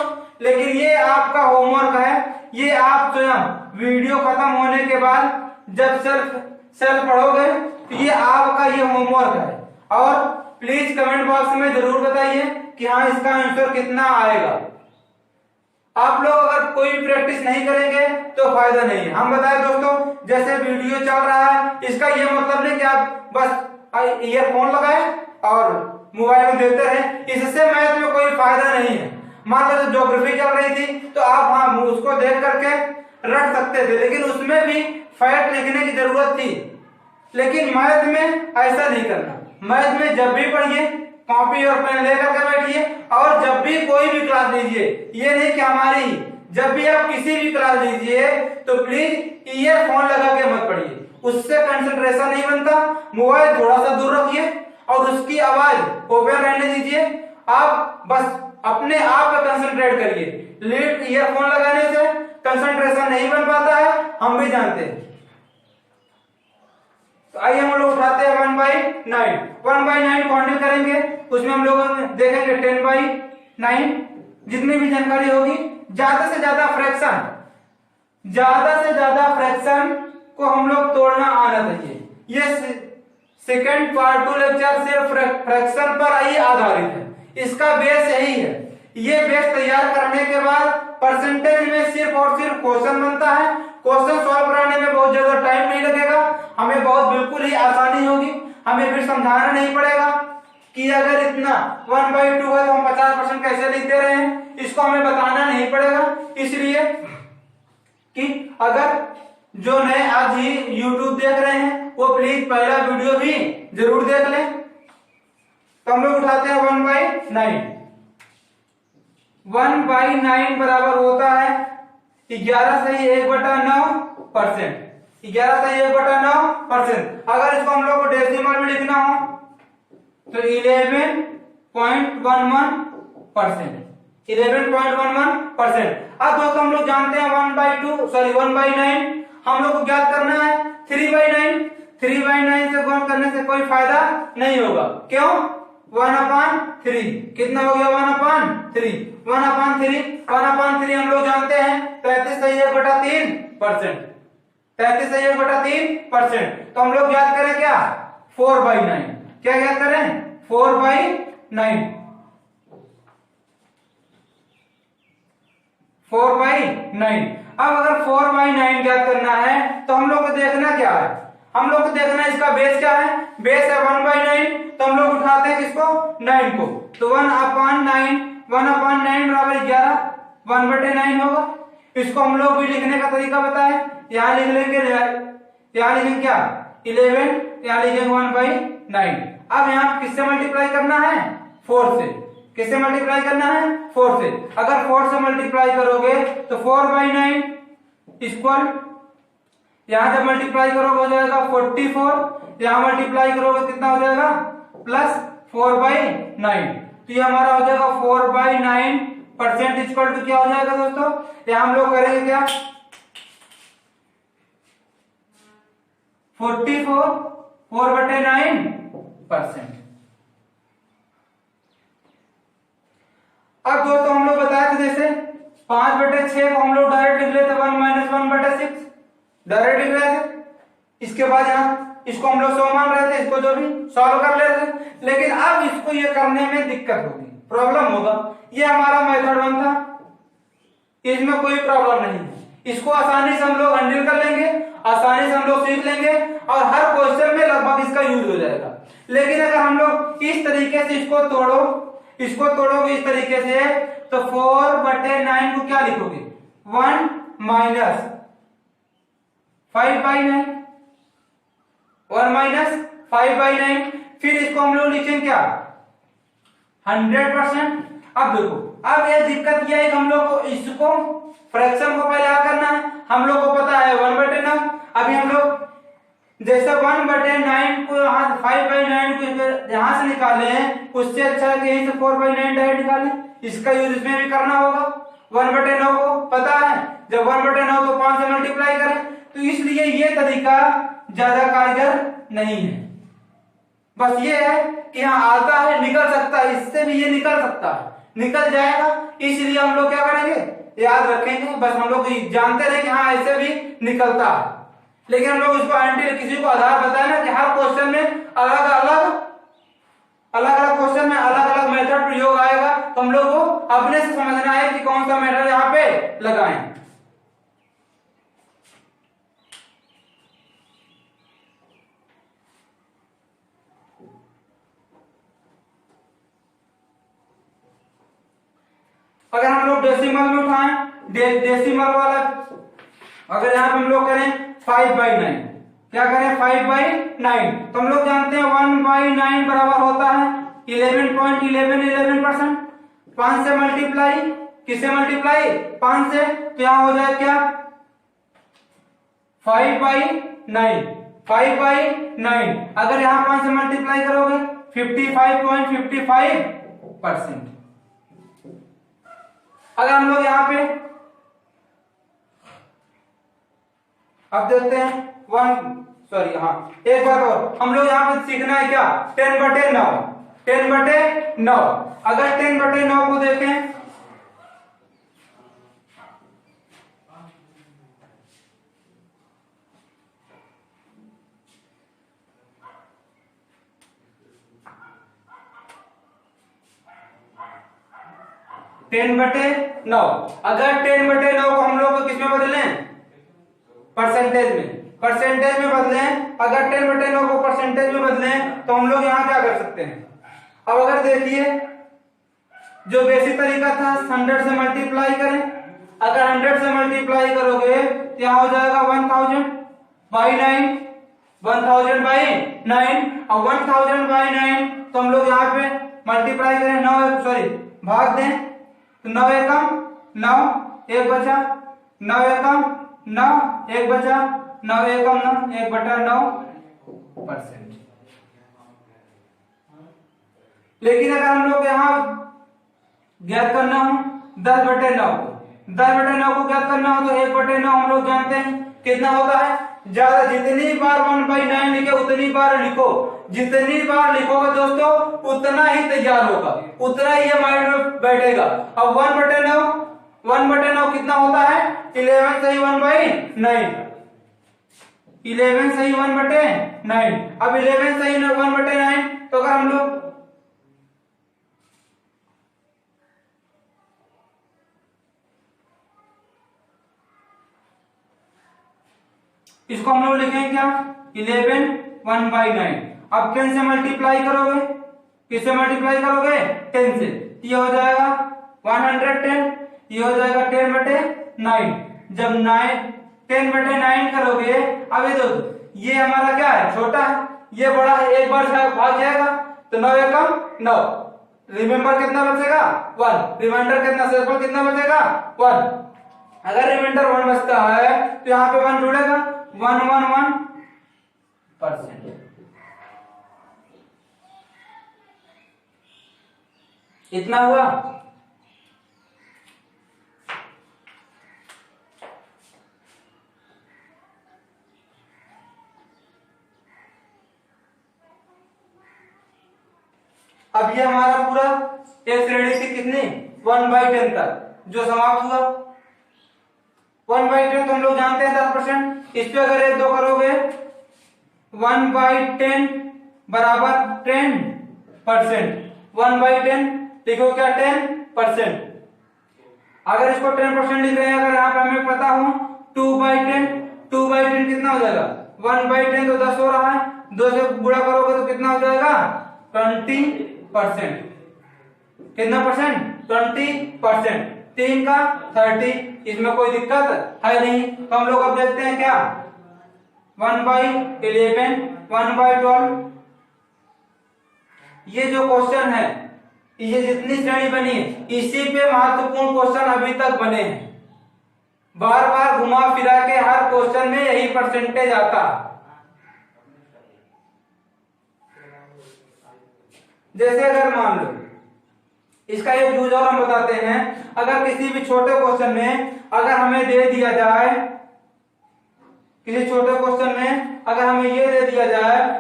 लेकिन ये आपका होमवर्क है, ये आप स्वयं वीडियो खत्म होने के बाद जब सेल्फ पढ़ोगे तो ये आपका ये होमवर्क है। और प्लीज कमेंट बॉक्स में जरूर बताइए कि हाँ इसका आंसर कितना आएगा। आप लोग अगर कोई भी प्रैक्टिस नहीं करेंगे तो फायदा नहीं है। हम बताएं दोस्तों, जैसे वीडियो चल रहा है, इसका ये मतलब नहीं कि आप बस ईयरफोन लगाएं और मोबाइल में देखते रहें, इससे मैथ में कोई फायदा नहीं है। मान लो ज्योग्राफी चल रही थी तो आप हाँ उसको देख करके रट सकते थे, लेकिन उसमें भी फैक्ट लिखने की जरूरत थी। लेकिन मैथ में ऐसा नहीं करना। मैथ में जब भी पढ़िए कॉपी और पेन लेकर के बैठिए, और जब भी कोई भी क्लास लीजिए, ये नहीं कि हमारी, जब भी आप किसी भी क्लास लीजिए तो प्लीज ईयरफोन लगा के मत पढ़िए, उससे कंसंट्रेशन नहीं बनता। मोबाइल थोड़ा सा दूर रखिए और उसकी आवाज ओपन रहने दीजिए। आप बस अपने आप पे कंसंट्रेट करिए। लेट ईयरफोन लगाने से कंसंट्रेशन नहीं बन पाता है, हम भी जानते हैं। तो आइए हम लोग उठाते हैं 1/9। 1/9 को हैंडल करेंगे, उसमें हम लोग देखेंगे 10/9। जितनी भी जानकारी होगी, ज्यादा से ज्यादा फ्रैक्शन को हम लोग तोड़ना आना चाहिए। ये सेकंड पार्ट 2 लेक्चर सिर्फ फ्रैक्शन पर ही आधारित है, इसका बेस यही है। ये बेस तैयार करने के बाद परसेंटेज में सिर्फ और सिर्फ क्वेश्चन बनता है। क्वेश्चन सॉल्व कराने में बहुत ज्यादा टाइम नहीं लगेगा, हमें बहुत बिल्कुल ही आसानी होगी। हमें फिर समझाना नहीं पड़ेगा कि अगर इतना 1/2 है तो हम 50% कैसे लिख दे रहे हैं, इसको हमें बताना नहीं पड़ेगा। इसलिए कि अगर जो नए आज ही YouTube देख रहे हैं वो प्लीज पहला वीडियो भी जरूर देख लें। तो हम लोग उठाते हैं 1/9। 1/9 बराबर होता है 11 से 1/9%। 11 से 1/9%। अगर इसको हम लोग को डेसिमल में लिखना हो तो 11.11%। 11.11%। अब दोस्तों हम लोग जानते हैं 1/9 हम लोग को ज्ञात करना है 3/9। 3/9 से गुणा करने से कोई फायदा नहीं होगा। क्यों? 1/3 कितना हो गया? 1/3। 1/3 हम लोग जानते हैं 33 से 1/3%। 33 से 1/3%। तो हम लोग ज्ञात करें क्या? 4/9। क्या ज्ञात करें? 4/9। 4/9। अब अगर 4/9 ज्ञात करना है तो हम लोग को देखना क्या है? हम लोग को देखना इसका बेस क्या है? बेस है 1/9, तो हम लोग उठाते हैं किसको? 9 को। तो 1/9 बराबर 11, 1/9 होगा। इसको हम लोग भी लिखने का तरीका बताए, यहाँ लिख लेंगे, यहाँ लिखेंगे क्या? 11, यहाँ लिखेंगे 1/9। अब यहाँ किससे मल्टीप्लाई करना है? 4 से। किससे मल्टीप्लाई करना है? 4 से। अगर 4 से मल्टीप्लाई करोगे तो 4/9 इक्वल, यहां जब मल्टीप्लाई करोगे हो जाएगा 44, यहां मल्टीप्लाई करोगे कितना हो जाएगा? प्लस 4/9। तो ये हमारा हो जाएगा 4/9% इक्वल टू क्या हो जाएगा दोस्तों? यहां हम लोग करेंगे क्या? 44 4/9%। अब दोस्तों हम लोग बताए थे जैसे 5/6 को हम लोग डायरेक्ट लिख लेते 1 - 1/6 डायरेक्ट लिख रहे थे। इसके बाद यहाँ इसको हम लोग 100 मान रहे थे, इसको जो भी सॉल्व कर लेते। लेकिन अब इसको ये करने में दिक्कत होगी, प्रॉब्लम होगा। ये हमारा मेथड 1 था, इसमें कोई प्रॉब्लम नहीं है। इसको आसानी से हम लोग हैंडल कर लेंगे, आसानी से हम लोग सीख लेंगे और हर क्वेश्चन में लगभग इसका यूज हो जाएगा। लेकिन अगर हम लोग इस तरीके से इसको तोड़ोगे इस तरीके से, तो 4/9 को क्या लिखोगे? 1 - 5/9, 1 - 5/9। फिर इसको हम लोग लिखेंगे क्या? 100%। अब देखो, अब ये दिक्कत क्या है कि हम लोग को इसको फ्रैक्शन को पहले क्या करना है, हम लोग को पता है 1/9। अभी हम लोग जैसे 1/9 को यहाँ 5/9 को यहाँ से निकाले हैं, उससे अच्छा है कि यहीं से 4/9 डायरेक्ट निकालें। इसका यूज इसमें भी करना होगा। 1/9 को पता है, जब 1/9 को 5 से मल्टीप्लाई करें, तो इसलिए ये तरीका ज्यादा कारगर नहीं है। बस ये है कि यहाँ आता है, निकल सकता है, इससे भी ये निकल सकता है, निकल जाएगा। इसलिए हम लोग क्या करेंगे, याद रखेंगे। बस हम लोग जानते रहे कि हाँ ऐसे भी निकलता है, लेकिन हम लोग इसको आंटी किसी को आधार बताए ना कि हर क्वेश्चन में अलग अलग क्वेश्चन में अलग अलग मेथड प्रयोग आएगा, तो हम लोग को अपने से समझना है कि कौन सा मेथड यहाँ पे लगाएं। अगर हम लोग डेसिमल में उठाएं, डेसिमल वाला, अगर यहाँ पे हम लोग करें 5/9, क्या करें 5/9, तो हम लोग जानते हैं 1/9 बराबर होता है 11.11%। 5 से मल्टीप्लाई, किससे मल्टीप्लाई, 5 से, तो यहाँ हो जाए क्या 5/9, 5/9। अगर यहाँ 5 से मल्टीप्लाई करोगे 55.55%। अगर हम लोग यहाँ पे अब देखते हैं एक बात और, हम लोग यहाँ पे सीखना है क्या 10/9, 10/9। अगर 10/9 को देखें, अगर 10/9 को हम लोग किस में बदलें, परसेंटेज में बदलें। अगर 10/9 को परसेंटेज में बदलें तो हम लोग यहाँ क्या कर सकते हैं। अब अगर देखिए, जो बेसिक तरीका था 100 से मल्टीप्लाई करें। अगर 100 से मल्टीप्लाई करोगे तो यहाँ हो जाएगा 1000/9, 1000/9। और 1000/9 तो हम लोग यहाँ पे मल्टीप्लाई करें, भाग दें, तो 9 एकम 9, 1 बचा, 9 एकम 9, 1 बचा, 9 एकम 9, 1/9%। लेकिन अगर हम लोग यहाँ ज्ञात करना हो 10/9 को ज्ञात करना हो, तो 1/9 हम लोग जानते हैं कितना होता है, ज्यादा जितनी बार 1/9 लिखे उतनी बार लिखो, जितनी बार लिखोगे दोस्तों उतना ही तैयार होगा, उतना ही ये माइंड में बैठेगा। अब 1/9 कितना होता है, 11 सही 1/9, 11 सही 1/9। अब 11 सही 1/9, तो अगर हम लोग इसको हम लोग लिखेंगे क्या 11 1/9। अब 10 से मल्टीप्लाई करोगे, किससे मल्टीप्लाई करोगे 10 से, ये हो जाएगा 110, ये हो जाएगा 10/9। जब 10/9 करोगे, अब ये दोस्तों ये हमारा क्या है, छोटा है, ये बड़ा है, एक बार भाग जाएगा, तो 9 एकम 9, रिमेंबर कितना बचेगा 1, रिमाइंडर कितना, शेषफल कितना बचेगा 1। अगर रिमाइंडर 1 बचता है तो यहाँ पे 1 जुड़ेगा, 111%। इतना हुआ। अब ये हमारा पूरा एक श्रेणी थी कितनी 1/10 तक जो समाप्त हुआ। 1/10 तो हम लोग जानते हैं 10%। इस पे अगर एक 2 करोगे 1/10 बराबर 10%। 1/10 लिखो क्या 10%। अगर इसको 10% लिख रहे हैं, अगर यहाँ पे हमें पता हो 2/10 कितना हो जाएगा 1/10 तो 10 हो रहा है, 2 से गुणा करोगे तो कितना हो जाएगा 20%। कितना परसेंट 20%, 3 का 30, इसमें कोई दिक्कत है नहीं। तो हम लोग अब देखते हैं क्या 1/11 1/12। ये जो क्वेश्चन है ये जितनी श्रेणी बनी इसी पे महत्वपूर्ण क्वेश्चन अभी तक बने हैं। बार बार घुमा फिरा के हर क्वेश्चन में यही परसेंटेज आता। जैसे अगर मान लो इसका एक यूज और हम बताते हैं, अगर किसी भी छोटे क्वेश्चन में अगर हमें दे दिया जाए, किसी छोटे क्वेश्चन में अगर हमें ये दे दिया जाए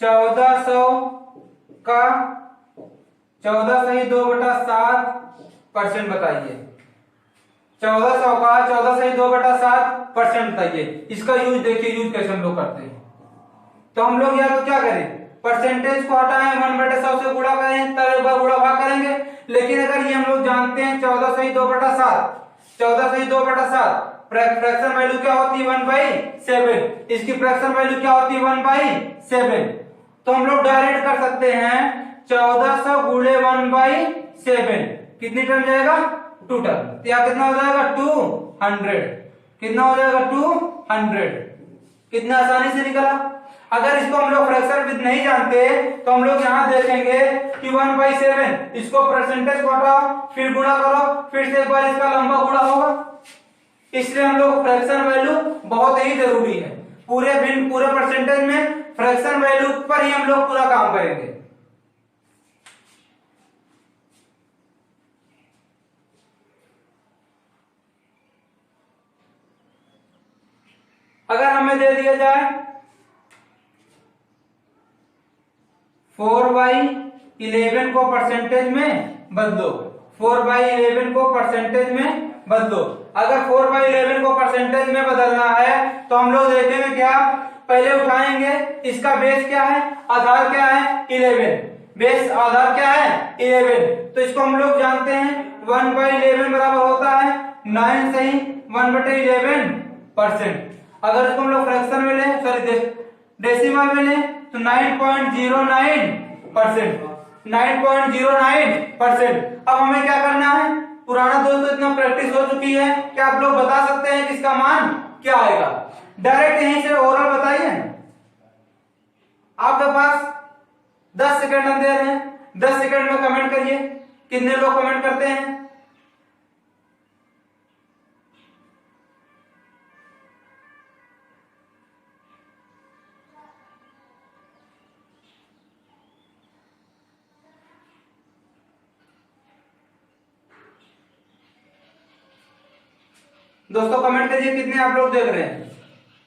1400 का 14 सही 2/7% बताइए। 1400 का 14 सही 2/7% बताइए। इसका यूज देखिए, यूज कैसे हम लोग करते हैं। तो हम लोग या तो क्या करें, परसेंटेज को हटाएं, 1/100 से गुणा करें, तब एक बार गुणा भाग करेंगे। लेकिन अगर ये हम लोग जानते हैं 14 सही 2/7, 14 सही 2/7 फ्रैक्शन वैल्यू क्या होती है 1/7, इसकी फ्रैक्शन वैल्यू क्या होती है 1/7। तो हम लोग डायरेक्ट कर सकते हैं 1400 गुणे 1/7 कितनी टर्म जाएगा 2 टर्म। या कितना हो जाएगा 200, कितना हो जाएगा 200। कितना आसानी से निकला। अगर इसको हम लोग फ्रैक्शन विद नहीं जानते तो हम लोग यहाँ देखेंगे कि 1/7, इसको परसेंटेज को हटाओ, फिर गुणा करो, फिर से एक बार इसका लंबा गुणा होगा। इसलिए हम लोग फ्रैक्शन वैल्यू बहुत ही जरूरी है। पूरे परसेंटेज में फ्रैक्शन वैल्यू पर ही हम लोग पूरा काम करेंगे। अगर हमें दे दिया जाए 4/11 को परसेंटेज में बदलो, 4/11 को परसेंटेज में बदलो। अगर 4/11 को परसेंटेज में बदलना है तो हम लोग देखेंगे क्या, पहले उठाएंगे इसका बेस क्या है, आधार क्या है 11, बेस आधार क्या है 11। तो इसको हम लोग जानते हैं 1/11 बराबर होता है 9 सही 1/11%। अगर इसको हम लोग फ्रैक्शन में लें, सॉरी डेसिमल में लें तो 9.09%, 9.09%। अब हमें क्या करना है, पुराना दोस्तों इतना प्रैक्टिस हो चुकी है कि आप लोग बता सकते हैं कि इसका मान क्या आएगा। डायरेक्ट यहीं से ओरल बताइए। आपके पास 10 सेकंड हम दे रहे हैं, 10 सेकंड में कमेंट करिए। कितने लोग कमेंट करते हैं? दोस्तों कमेंट करिए कितने आप लोग देख रहे हैं।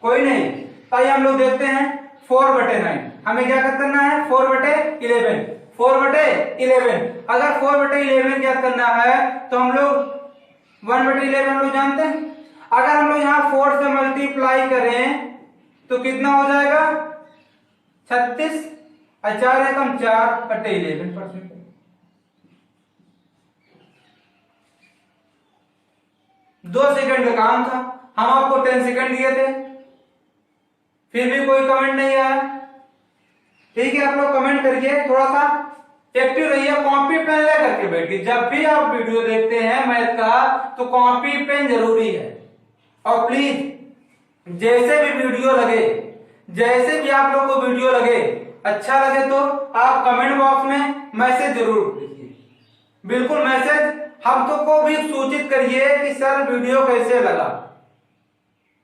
कोई नहीं, आइए हम लोग देखते हैं 4/9। हमें क्या करना है 4/11, 4/11। अगर 4/11 क्या करना है तो हम लोग 1/11 हम लोग जानते हैं। अगर हम लोग यहाँ 4 से मल्टीप्लाई करें तो कितना हो जाएगा 36, 4 एकम 4/11%। 2 सेकंड का काम था, हम आपको 10 सेकंड दिए थे, फिर भी कोई कमेंट नहीं आया। ठीक है, आप लोग कमेंट करिए, थोड़ा सा एक्टिव रहिए, कॉपी पेन लेकर के बैठिए। जब भी आप वीडियो देखते हैं मैथ का तो कॉपी पेन जरूरी है। और प्लीज जैसे भी वीडियो लगे, जैसे भी आप लोग को वीडियो लगे, अच्छा लगे तो आप कमेंट बॉक्स में मैसेज जरूर लिखिए। बिल्कुल मैसेज हम तो को भी सूचित करिए कि सर वीडियो कैसे लगा।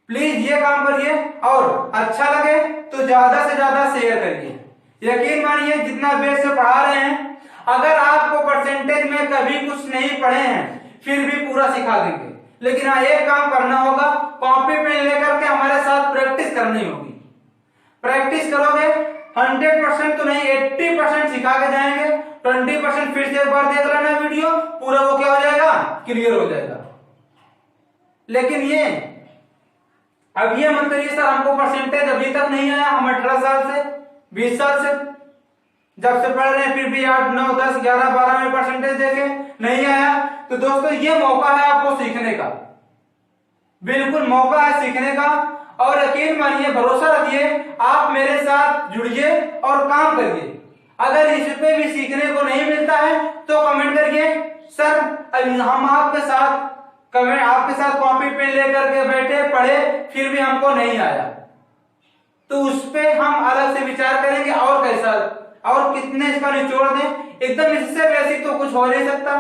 प्लीज ये काम करिए, और अच्छा लगे तो ज्यादा से ज्यादा शेयर करिए। यकीन मानिए जितना बेस से पढ़ा रहे हैं, अगर आपको परसेंटेज में कभी कुछ नहीं पढ़े हैं फिर भी पूरा सिखा देंगे। लेकिन हाँ एक काम करना होगा, कॉपी पेन लेकर के हमारे साथ प्रैक्टिस करनी होगी। प्रैक्टिस करोगे 100% तो नहीं 80% सिखा के जाएंगे। 20% फिर से एक बार देख लेना वीडियो, पूरा वो क्या हो जाएगा क्लियर हो जाएगा। लेकिन ये अब ये मत करिए सर हमको परसेंटेज अभी तक नहीं आया, हम 18 साल से 20 साल से जब से पढ़ रहे हैं फिर भी 8, 9, 10, 11, 12 में परसेंटेज देखे नहीं आया। तो दोस्तों ये मौका है आपको सीखने का, बिल्कुल मौका है सीखने का। और यकीन मानिए, भरोसा रखिए, आप मेरे साथ जुड़िए और काम करिए। अगर इस पे भी सीखने को नहीं मिलता है तो कमेंट करिए, सर हम आपके साथ कॉपी पेन लेकर के बैठे पढ़े फिर भी हमको नहीं आया। तो उस पे हम अलग से विचार करेंगे और कैसा और कितने इसका निचोड़ दें। एकदम इससे बेसिक तो कुछ हो नहीं सकता।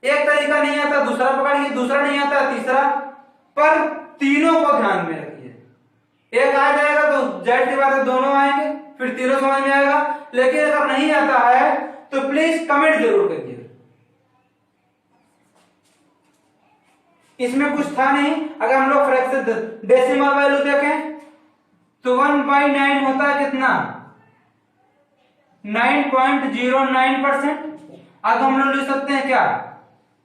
एक तरीका नहीं आता दूसरा पकड़िए, दूसरा नहीं आता तीसरा, पर तीनों को ध्यान में रखिए। एक आ जाएगा तो जाहिर सी बात है दोनों आएंगे, फिर तीनों समझ में आएगा। लेकिन अगर नहीं आता है तो प्लीज कमेंट जरूर करिए। इसमें कुछ था नहीं। अगर हम लोग फ्रैक्शन डेसिमल वैल्यू देखें तो 1/9 होता है कितना, 9.09%। अब हम लोग लिख सकते हैं क्या,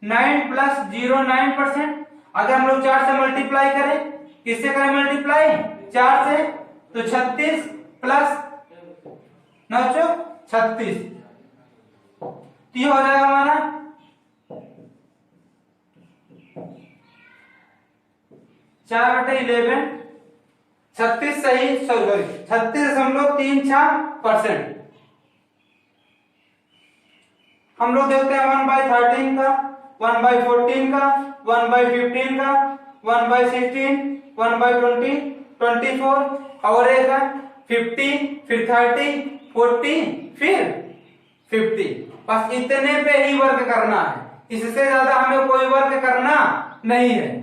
9 + 0.9%। अगर हम लोग 4 से मल्टीप्लाई करें, किससे करें मल्टीप्लाई, 4 से, तो 36 + 9 36, तो ये हो जाएगा हमारा 4/11, 36 सही, सॉरी 36.36%। हम लोग देखते हैं 1/13 का, 1/14 का, 1/15 का, 1/16, 1/20, 24 और एक है 50, फिर 30, 40, फिर 50। बस इतने पे ही वर्क करना है, इससे ज्यादा हमें कोई वर्क करना नहीं है।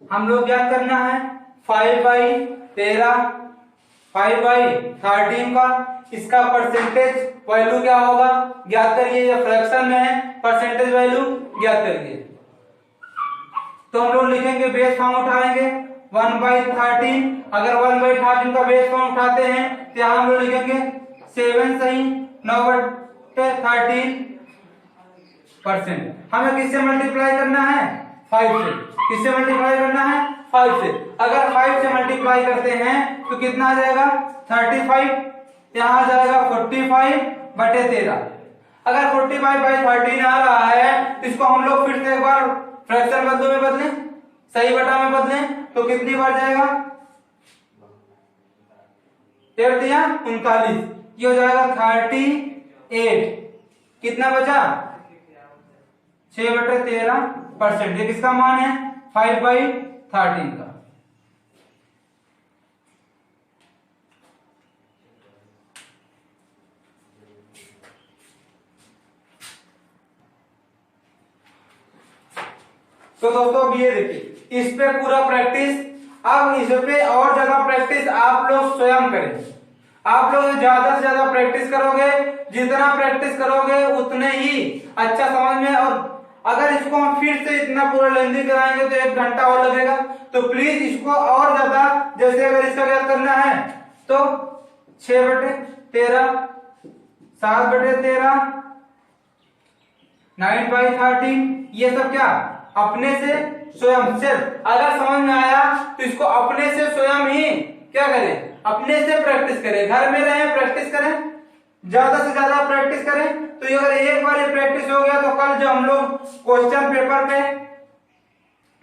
हम लोग क्या करना है, 5/13, 5/13 का इसका परसेंटेज वैल्यू क्या होगा ज्ञात करिए। या फ्रैक्शन में है, परसेंटेज वैल्यू ज्ञात करिए। तो हम लोग लिखेंगे बेस फॉर्म उठाएंगे 1/13। अगर 1/13 का बेस फॉर्म उठाते हैं तो यहां हम लोग लिखेंगे 7 सही, 9/13%। हमें किससे मल्टीप्लाई करना है, 5 से। किससे मल्टीप्लाई करना है, 5 से। अगर 5 से मल्टीप्लाई करते हैं तो कितना आ जाएगा, 35, यहां आ जाएगा 45/13। अगर 45/13 आ रहा है तो इसको हम लोग फिर से एक बार फ्रैक्शन बदलू में बदलें, सही बटा में बदलें, तो कितनी बार जाएगा, 13 दिया 39, ये हो जाएगा 38। कितना बचा, 6/13%। ये किसका मान है, 5/13 का। तो दोस्तों अब ये देखिए, इस पे पूरा प्रैक्टिस। अब इस पे और ज्यादा प्रैक्टिस आप लोग स्वयं करें। आप लोग ज्यादा से ज्यादा प्रैक्टिस करोगे, जितना प्रैक्टिस करोगे उतने ही अच्छा समझ में। और अगर इसको हम फिर से इतना पूरा लेंदी कराएंगे तो 1 घंटा और लगेगा। तो प्लीज इसको और ज्यादा, जैसे अगर इसका क्या करना है तो 6/13, 7/13, 9/13, ये सब क्या अपने से स्वयं सिर्फ। अगर समझ में आया तो इसको अपने से स्वयं ही क्या करें, अपने से प्रैक्टिस करें। घर में रहें, प्रैक्टिस करें, ज्यादा से ज्यादा प्रैक्टिस करें। तो अगर एक बार ये प्रैक्टिस हो गया तो कल जब हम लोग क्वेश्चन पेपर पे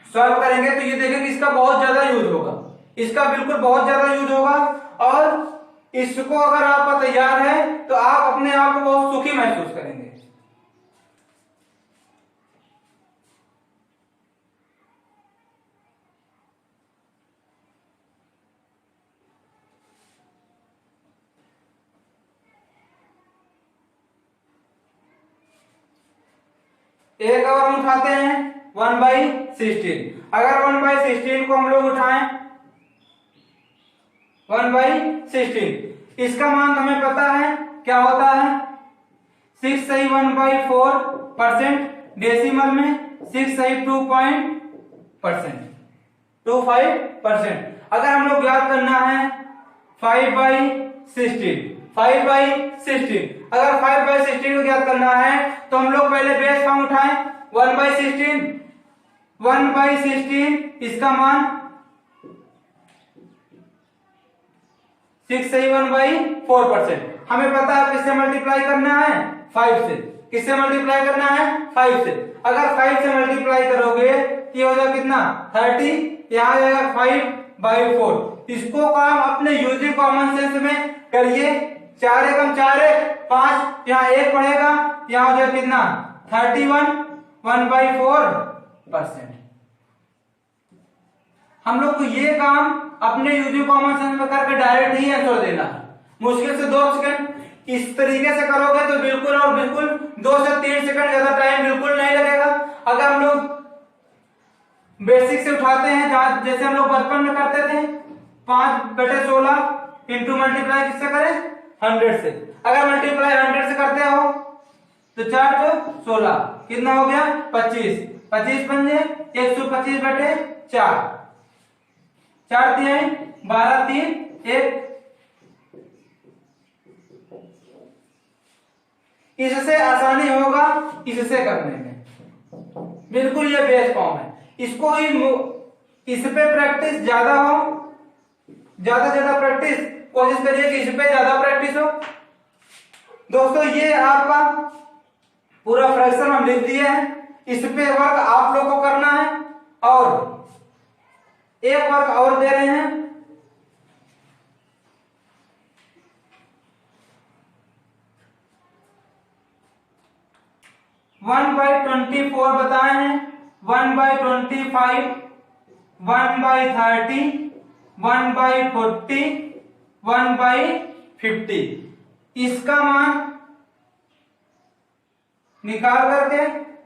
सॉल्व करेंगे तो ये देखेंगे इसका बहुत ज्यादा यूज होगा, इसका बिल्कुल बहुत ज्यादा यूज होगा। और इसको अगर आप तैयार है तो आप अपने आप को बहुत सुखी महसूस करेंगे। एक अगर हम उठाते हैं 1/16, अगर 1/16 को हम लोग उठाएं 1/16, इसका मान हमें पता है क्या होता है, 6 सही 1/4%, डेसिमल में 6 सही 2.25%। अगर हम लोग याद करना है 5/16, 5/16, अगर 5/16 को ज्ञात करना है तो हम लोग पहले बेस फॉर्म उठाएं 1/16, 1/16 इसका मान 6 से ही 1/4%। हमें पता है किससे मल्टीप्लाई करना है, 5 से। किससे मल्टीप्लाई करना है, 5 से। अगर 5 से मल्टीप्लाई करोगे तो ये हो जाएगा कितना, 30, यहाँ जाएगा 5/4। इसको काम अपने यूजिंग कॉमन सेंस में करिए। 4 एकम 4 एक 5, यहाँ 1 पड़ेगा, यहाँ हो जाएगा कितना, 31, 1/4%। हम लोग को ये काम अपने यूजिंग कॉमन सेंस में करके डायरेक्ट ही आंसर देना है। मुश्किल से 2 सेकंड इस तरीके से करोगे तो बिल्कुल और बिल्कुल 2 से 3 सेकंड ज्यादा टाइम बिल्कुल नहीं लगेगा। अगर हम लोग बेसिक से उठाते हैं, जैसे हम लोग बचपन में करते थे, 5/16 इंटू मल्टीप्लाई किससे करें, 100 से। अगर मल्टीप्लाई 100 से करते हो तो 4 को 16 कितना हो गया, 25। 25 पंजे 125/4, 4 तिहाई 12, 3, 1। इससे आसानी होगा इससे करने में, बिल्कुल ये बेस फॉर्म है। इसको ही इस पे प्रैक्टिस ज्यादा हो, ज्यादा प्रैक्टिस कोशिश करिए कि इस पे ज्यादा प्रैक्टिस हो। दोस्तों ये आपका पूरा फ्रैक्शन हम लिख दिए हैं, इस पे वर्क आप लोग को करना है। और एक वर्क और दे रहे हैं, वन बाई 24 बताए हैं, 1/25, 1/30, 1/40, 1/50। इसका मान निकाल करके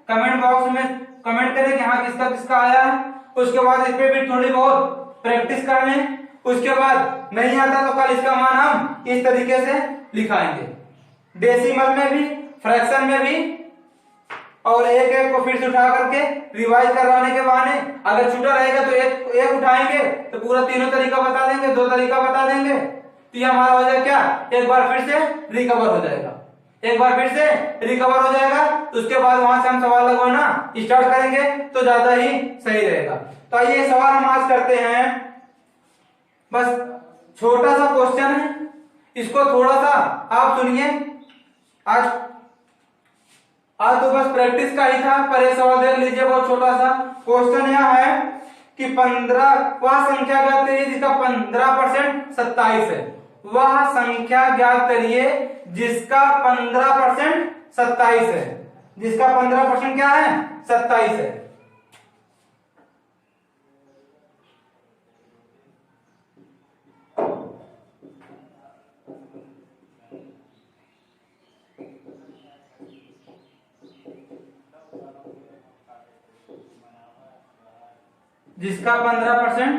कमेंट बॉक्स में कमेंट करें कि हाँ किसका किसका आया है। उसके बाद इस पे भी थोड़ी बहुत प्रैक्टिस कर लें। उसके बाद नहीं आता तो कल इसका मान हम इस तरीके से लिखाएंगे, डेसिमल में भी, फ्रैक्शन में भी, और एक एक को फिर से उठा करके रिवाइज करवाने के बहाने अगर छूटा रहेगा तो एक उठाएंगे तो पूरा तीनों तरीका बता देंगे, 2 तरीका बता देंगे, तो ये हमारा हो जाएगा क्या, एक बार फिर से रिकवर हो जाएगा। एक बार फिर से रिकवर हो जाएगा तो उसके बाद वहां से हम सवाल लगवाना स्टार्ट करेंगे तो ज्यादा ही सही रहेगा। तो आइए सवाल हम आज करते हैं। बस छोटा सा क्वेश्चन है, इसको थोड़ा सा आप सुनिए। आज तो बस प्रैक्टिस का ही था, पर एक सवाल देख लीजिए, बहुत छोटा सा क्वेश्चन यह है कि 15 वह संख्या ज्ञात करिए जिसका 15% 27 है। वह संख्या ज्ञात करिए जिसका 15% 27 है। जिसका 15% क्या है, 27 है। जिसका 15%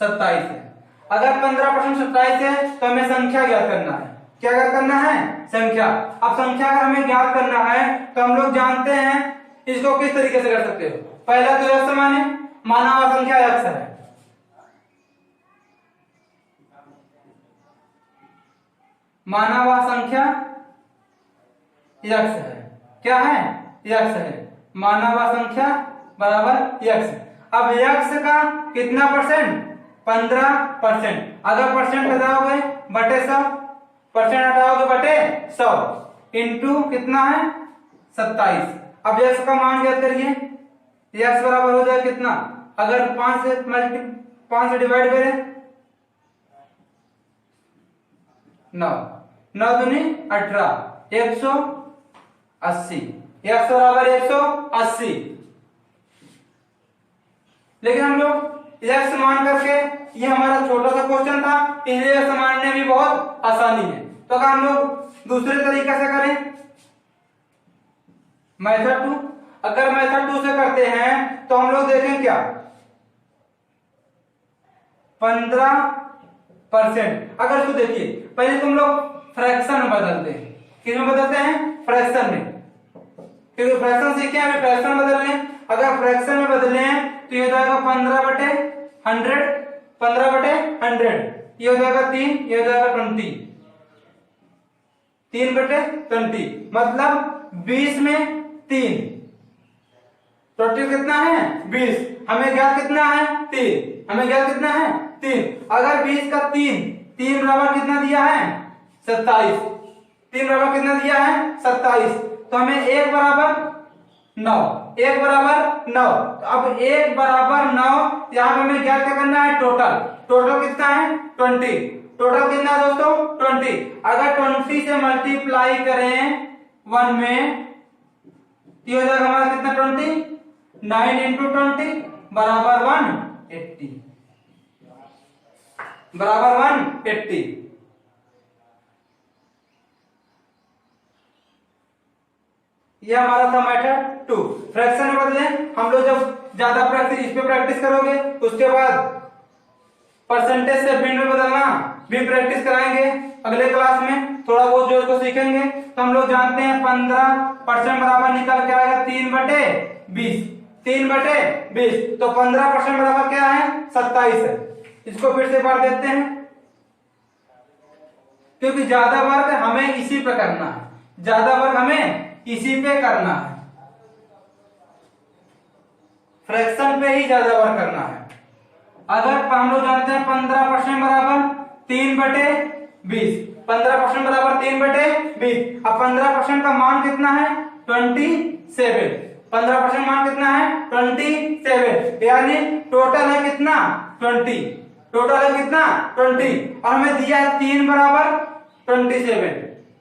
27 है। अगर 15% 27 है तो हमें संख्या ज्ञात करना है। क्या ज्ञात करना है, संख्या। अब संख्या अगर हमें ज्ञात करना है तो हम लोग जानते हैं इसको किस तरीके से कर सकते हो। पहला तो x माना हुआ संख्या x है, माना हुआ संख्या x है। क्या है, x है, माना हुआ संख्या बराबर x। अब x का कितना परसेंट, 15%। अगर परसेंट हटाओगे बटे 100, परसेंट हटाओगे बटे 100 इंटू कितना है, 27। अब x का मान ज्ञात करिए। x बराबर हो जाए कितना, अगर 5 से डिवाइड करें 9, 9 दूनी 18, 180। x बराबर 180। लेकिन हम लोग x मान करके, ये हमारा छोटा सा क्वेश्चन था इसलिए x मानने में बहुत आसानी है। तो अगर हम लोग दूसरे तरीके से करें, मेथड 2, अगर मेथड 2 से करते हैं तो हम लोग देखें क्या, 15%। अगर इसको देखिए, पहले तो हम लोग फ्रैक्शन में बदलते हैं। किस में बदलते हैं, फ्रैक्शन में, क्योंकि फ्रैक्शन सीखे अभी फ्रैक्शन बदल लें। अगर फ्रैक्शन में बदले तो ये हो जाएगा 15/100, 15/100। ये हो जाएगा 3, ये हो जाएगा 20, 3/20, मतलब 20 में 3। टोटल कितना है, 20। हमें ज्ञात कितना है, 3। हमें ज्ञात कितना है, 3। अगर 20 का 3 3 बराबर कितना दिया है 27, 3 बराबर कितना दिया है 27, तो हमें 1 बराबर 9, 1 बराबर 9, तो अब 1 बराबर 9 यहाँ पे हमें ज्ञात क्या करना है टोटल, टोटल कितना है 20, टोटल कितना है दोस्तों 20, अगर 20 से मल्टीप्लाई करें 1 में ये हो जाएगा हमारा कितना 20, 9 इंटू 20 बराबर 180, बराबर 180। ये हमारा था मेथड 2। फ्रैक्शन में बदले हम लोग जब ज्यादा प्रैक्टिस इस पे प्रैक्टिस करोगे उसके बाद परसेंटेज से भिन्न में बदलना भी प्रैक्टिस कराएंगे अगले क्लास में, थोड़ा बहुत जो इसको सीखेंगे। तो हम लोग जानते हैं 15% बराबर निकल के आएगा 3/20, 3/20, तो 15% बराबर क्या है 27 है। इसको फिर से पढ़ देते हैं क्योंकि ज्यादा वर्क हमें इसी पे करना है, ज्यादा वर्क हमें इसी पे करना है, फ्रैक्शन पे ही ज्यादा वर्क करना है। अगर हम लोग जानते हैं 15% बराबर 3/20, 15% बराबर 3/20, अब 15% का मान कितना है 27, 15% मान कितना है 27, यानी टोटल है कितना 20, टोटल है कितना 20, और हमें दिया है 3 बराबर 27,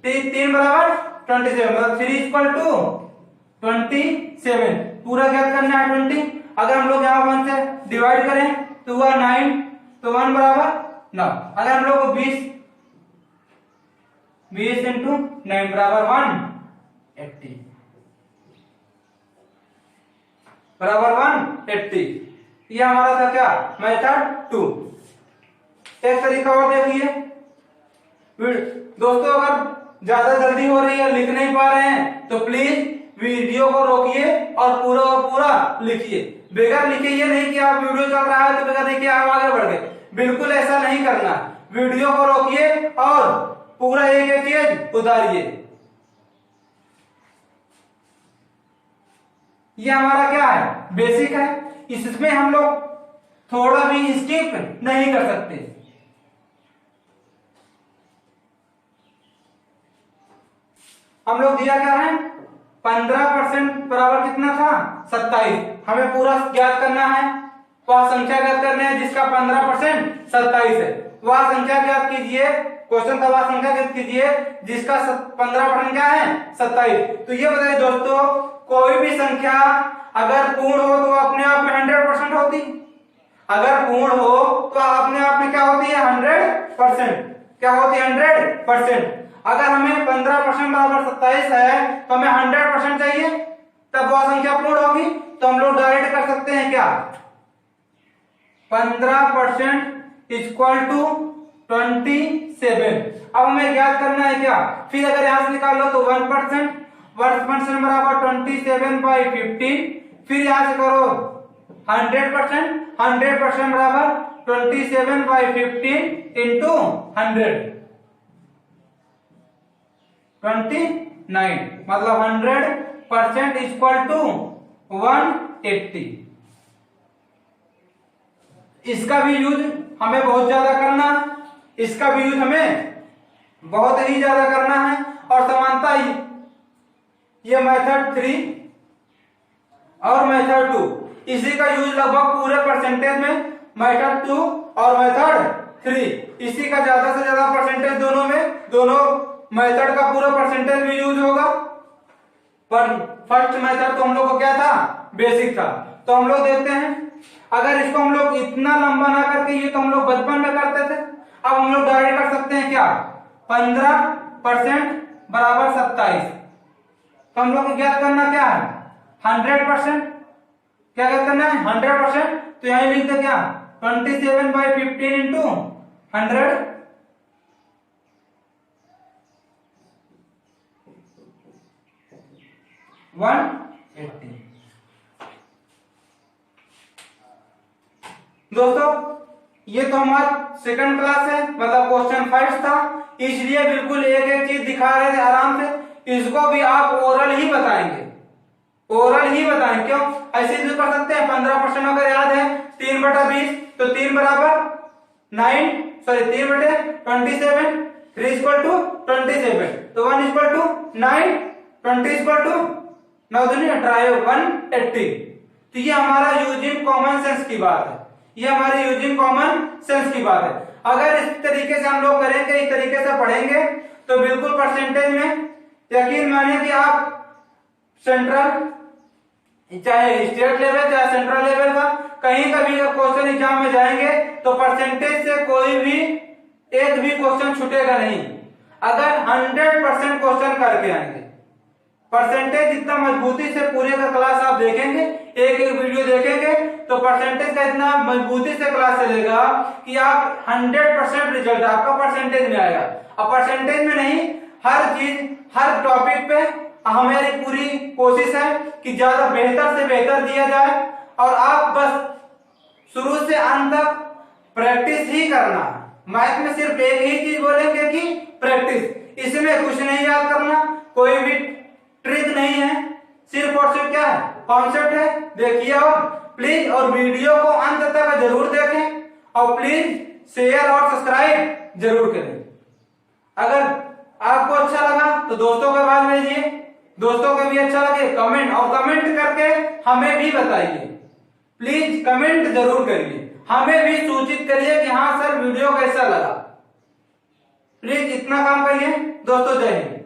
3 बराबर 27, मतलब 3 इक्वल टू 27, पूरा ज्ञात करना है 20। अगर हम लोग यहाँ 1 से डिवाइड करें तो हुआ 9, तो 1 बराबर 9, अगर हम लोग को 20 इंटू 9 बराबर 180, बराबर 180। ये हमारा था क्या मेथड 2। एक तरीका और देखिए दोस्तों, अगर ज्यादा जल्दी हो रही है लिख नहीं पा रहे हैं तो प्लीज वीडियो को रोकिए और पूरा लिखिए। बगैर लिखे ये नहीं कि आप वीडियो चल रहा है तो बगैर लिखे आप आगे बढ़ गए, बिल्कुल ऐसा नहीं करना। वीडियो को रोकिए और पूरा एक एक चीज उतारिए। ये हमारा क्या है बेसिक है, इसमें हम लोग थोड़ा भी स्किप नहीं कर सकते। हम लोग दिया क्या है 15% बराबर कितना था 27, हमें पूरा ज्ञात करना है। वह संख्या ज्ञात करना है जिसका 15% 27 है, वह संख्या ज्ञात कीजिए। क्वेश्चन था वह संख्या ज्ञात कीजिए जिसका 15% क्या है 27। तो ये बताइए दोस्तों, कोई भी संख्या अगर पूर्ण हो तो अपने आप में 100% होती, अगर पूर्ण हो तो अपने आप में क्या होती है 100%, क्या होती है 100%। अगर हमें 15% बराबर 27 है तो हमें 100% चाहिए, तब वह संख्या पूर्ण होगी। तो हम लोग डायरेक्ट कर सकते हैं क्या 15% इक्वल टू 27। अब हमें ज्ञात करना है क्या, फिर अगर यहां से निकाल लो तो 1% बराबर 27/15, फिर यहां से करो 100% बराबर 27/15 इंटू 100, 29, मतलब 100% इक्वल टू 180। इसका भी यूज हमें बहुत ज्यादा करना, इसका भी यूज हमें बहुत ही ज्यादा करना है। और समानता ये मेथड 3 और मेथड 2, इसी का यूज लगभग पूरे परसेंटेज में मेथड 2 और मेथड 3, इसी का ज्यादा से ज्यादा परसेंटेज दोनों में, दोनों मेथड का पूरा परसेंटेज भी यूज होगा। पर फर्स्ट मेथड तो हम लोग को क्या था बेसिक था। तो हम लोग देखते हैं, अगर इसको हम लोग इतना लंबा ना करके, ये तो हम लोग बचपन में करते थे, अब हम लोग डायरेक्ट कर सकते हैं क्या 15% बराबर 27। तो हम लोग को ज्ञात करना क्या है 100%, क्या ज्ञात करना है 100%। तो यहां लिख दे क्या 27/15 इंटू 100, दोस्तों ये तो हमारा सेकंड क्लास है, मतलब क्वेश्चन 5 था, इसलिए बिल्कुल एक एक चीज दिखा रहे थे आराम से। इसको भी आप ओरल ही बताएंगे, ओरल ही बताएंगे। क्यों ऐसे भी कर सकते हैं 15% अगर याद है 3/20 तो 3 बराबर 3/27, 3 इक्वल टू 27, तो 1 इक्वल टू 9, 20 इक्वल टू 9 दूनी 180। तो ये हमारा यूजिंग कॉमन सेंस की बात है, ये हमारी यूजिंग कॉमन सेंस की बात है। अगर इस तरीके से हम लोग करेंगे, इस तरीके से पढ़ेंगे, तो बिल्कुल परसेंटेज में यकीन मानिए कि आप सेंट्रल चाहे स्टेट लेवल चाहे सेंट्रल लेवल का कहीं का भी क्वेश्चन एग्जाम में जाएंगे तो परसेंटेज से कोई भी एक भी क्वेश्चन छूटेगा नहीं। अगर 100% क्वेश्चन करके आएंगे, परसेंटेज इतना मजबूती से पूरे का क्लास आप देखेंगे, एक एक वीडियो देखेंगे तो परसेंटेज का इतना मजबूती से क्लास चलेगा कि आप 100% रिजल्ट आपका परसेंटेज में आएगा। अब परसेंटेज में नहीं, हर चीज हर टॉपिक पे हमारी पूरी कोशिश है कि ज्यादा बेहतर से बेहतर दिया जाए और आप बस शुरू से अंत तक प्रैक्टिस ही करना। मैथ में सिर्फ एक ही चीज बोलेंगे कि प्रैक्टिस, इसमें कुछ नहीं याद करना, कोई भी ट्रिक नहीं है, सिर्फ और सिर्फ क्या है, कॉन्सेप्ट है। देखिए आप प्लीज, और वीडियो को अंत तक जरूर देखें और प्लीज शेयर और सब्सक्राइब जरूर करें। अगर आपको अच्छा लगा तो दोस्तों के पास भेजिए, दोस्तों को भी अच्छा लगे कमेंट, और कमेंट करके हमें भी बताइए, प्लीज कमेंट जरूर करिए, हमें भी सूचित करिए कि हाँ सर वीडियो कैसा लगा। प्लीज इतना काम करिए दोस्तों। जय हिंद।